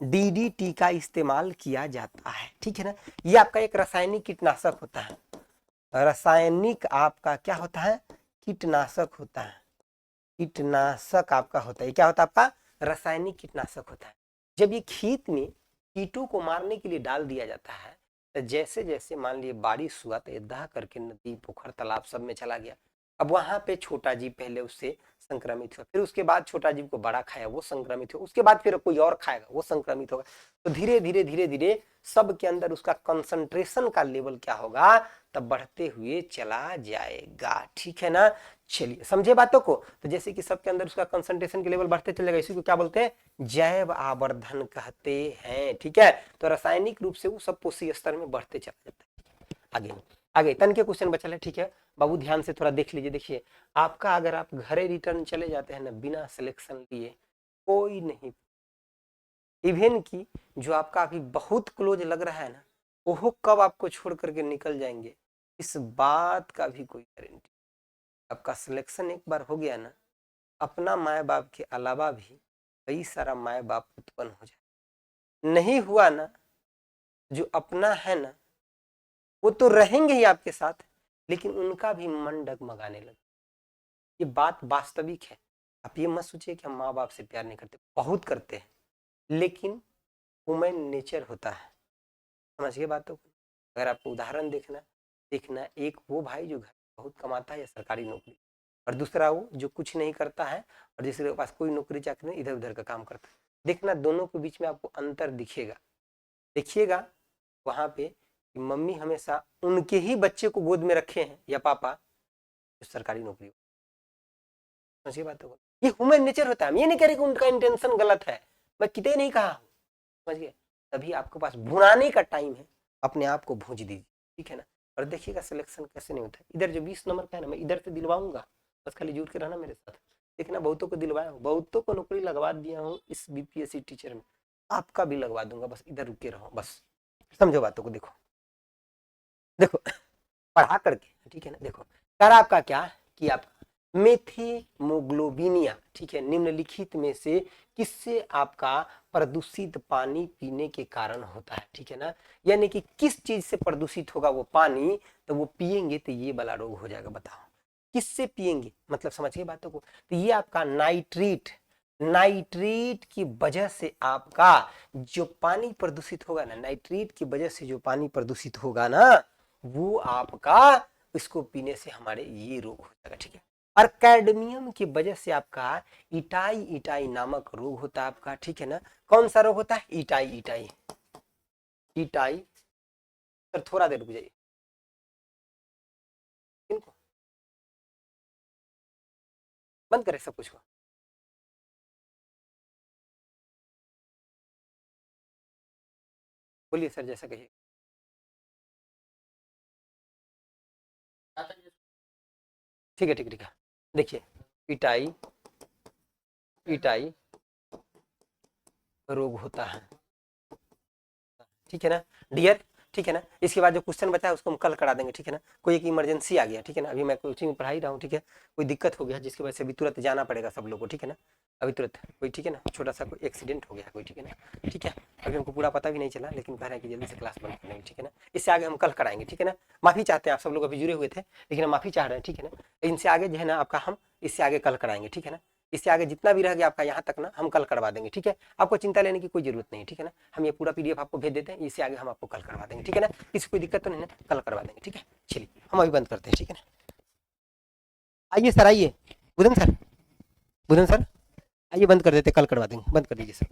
A: डीडीटी का इस्तेमाल किया जाता है, ठीक है ना। ये आपका एक रासायनिक कीटनाशक होता है, रासायनिक आपका क्या होता है, कीटनाशक होता है, कीटनाशक आपका होता है, क्या होता है आपका, रासायनिक कीटनाशक होता है। जब ये खेत में कीटों को मारने के लिए डाल दिया जाता है, तो जैसे जैसे मान लिए बारिश हुआ, तो ये दह करके नदी, पोखर, तालाब सब में चला गया। अब वहां पे छोटा जीव पहले उससे संक्रमित हुआ, फिर उसके बाद छोटा जीव को बड़ा खाया, वो संक्रमित हुआ, उसके बाद फिर कोई और खाएगा, वो संक्रमित होगा। तो धीरे धीरे धीरे धीरे सब के अंदर उसका कंसंट्रेशन का लेवल क्या होगा, तब बढ़ते हुए चला जाएगा, ठीक है ना। चलिए समझे बातों को। तो जैसे कि सबके अंदर उसका कंसंट्रेशन के लेवल बढ़ते चलेगा, इसी को क्या बोलते हैं, जैव आवर्धन कहते हैं, ठीक है। तो रासायनिक रूप से वो सब पोषी स्तर में बढ़ते चला जाता है। आगे आगे तन के क्वेश्चन बचा है, ठीक है बाबू, ध्यान से थोड़ा देख लीजिए। देखिए आपका, अगर आप घरे रिटर्न चले जाते हैं ना बिना सिलेक्शन लिए, कोई नहीं, इवन की जो आपका अभी बहुत क्लोज लग रहा है ना, वो कब आपको छोड़ करके निकल जाएंगे, इस बात का भी कोई गारंटी। आपका सिलेक्शन एक बार हो गया ना, अपना माए बाप के अलावा भी कई सारा माए बाप उत्पन्न हो जाए। नहीं हुआ ना, जो अपना है ना, वो तो रहेंगे ही आपके साथ, लेकिन उनका भी मन डगमगाने लगे। ये बात वास्तविक है। आप ये मत सोचिए कि हम माँ बाप से प्यार नहीं करते, बहुत करते हैं, लेकिन ह्यूमन नेचर होता है, समझिए बातों को। अगर आपको उदाहरण देखना एक वो भाई जो घर बहुत कमाता है या सरकारी नौकरी, और दूसरा वो जो कुछ नहीं करता है और जिसके पास कोई नौकरी चाकरी नहीं, इधर उधर का काम करता है। देखना दोनों के बीच में आपको अंतर दिखेगा। देखिएगा वहां पे कि मम्मी हमेशा उनके ही बच्चे को गोद में रखे हैं, या पापा जो सरकारी नौकरी। समझिए बातों को, ये ह्यूमन नेचर होता है। हम ये नहीं कह रहे कि उनका इंटेंशन गलत है, मैं कितने नहीं कहा हूँ, समझिए। तभी आपके पास भुनाने का टाइम है, अपने आप को भूंज दीजिए, ठीक है ना। और देखिएगा सिलेक्शन कैसे नहीं होता है। इधर जो 20 नंबर का है ना, मैं इधर से दिलवाऊंगा, बस खाली जुट के रहना मेरे साथ। देखना बहुतों को दिलवाया हूँ, बहुतों को नौकरी लगवा दिया हूँ इस बीपीएससी टीचर में, आपका भी लगवा दूंगा, बस इधर रुके रहो, बस समझो बातों को। देखो देखो पढ़ा करके, ठीक है ना। देखो कर आपका क्या कि आप मेथिमोग्लोबिनिया, ठीक है, निम्नलिखित में से किससे आपका प्रदूषित पानी पीने के कारण होता है, ठीक है ना। यानी कि किस चीज से प्रदूषित होगा वो पानी, तो वो पिएंगे तो ये वाला रोग हो जाएगा। बताओ किससे पिएंगे, मतलब समझिए बातों को। तो ये आपका नाइट्रेट, नाइट्रेट की वजह से आपका जो पानी प्रदूषित होगा ना, नाइट्रेट की वजह से जो पानी प्रदूषित होगा ना, वो आपका, इसको पीने से हमारे ये रोग हो जाएगा, ठीक है। और कैडमियम की वजह से आपका इटाई इटाई नामक रोग होता है आपका, ठीक है ना। कौन सा रोग होता है? Itai itai itai. सर थोड़ा देर रुक जाइए, इनको बंद करें सब कुछ को। बोलिए सर, जैसा कहिए। ठीक है ठीक है ठीक है। देखिए, इटाई इटाई रोग होता है, ठीक है ना डियर, ठीक है ना। इसके बाद जो क्वेश्चन बचा है उसको हम कल करा देंगे, ठीक है ना। कोई एक इमरजेंसी आ गया, ठीक है ना, अभी मैं कोचिंग में पढ़ा ही रहा हूँ, ठीक है। कोई दिक्कत हो गया जिसकी वजह से अभी तुरंत जाना पड़ेगा सब लोगों को, ठीक है ना। अभी तुरंत कोई, ठीक है ना, छोटा सा कोई एक्सीडेंट हो गया कोई, ठीक है ना, ठीक है। अभी हमको पूरा पता भी नहीं चला, लेकिन कह रहे हैं कि जल्दी से क्लास बंद कर लेंगे, ठीक है ना। इससे आगे हम कल कराएंगे, ठीक है ना। माफी चाहते हैं, आप सब लोग अभी जुड़े हुए थे लेकिन हम माफी चाह रहे हैं, ठीक है ना। इनसे आगे जो है ना आपका, हम इससे आगे कल कराएंगे, ठीक है ना। इससे आगे जितना भी रह गया आपका यहाँ तक ना, हम कल करवा देंगे, ठीक है। आपको चिंता लेने की कोई जरूरत नहीं, ठीक है ना। हम ये पूरा पीडीएफ आपको भेज देते हैं, इससे आगे हम आपको कल करवा देंगे, ठीक है ना। किसी कोई दिक्कत तो नहीं ना, कल करवा देंगे, ठीक है। चलिए हम अभी बंद करते हैं, ठीक है ना। आइए सर, आइए बुधन सर, बुधन सर आइए, बंद कर देते, कल करवा देंगे, बंद कर दीजिए सर।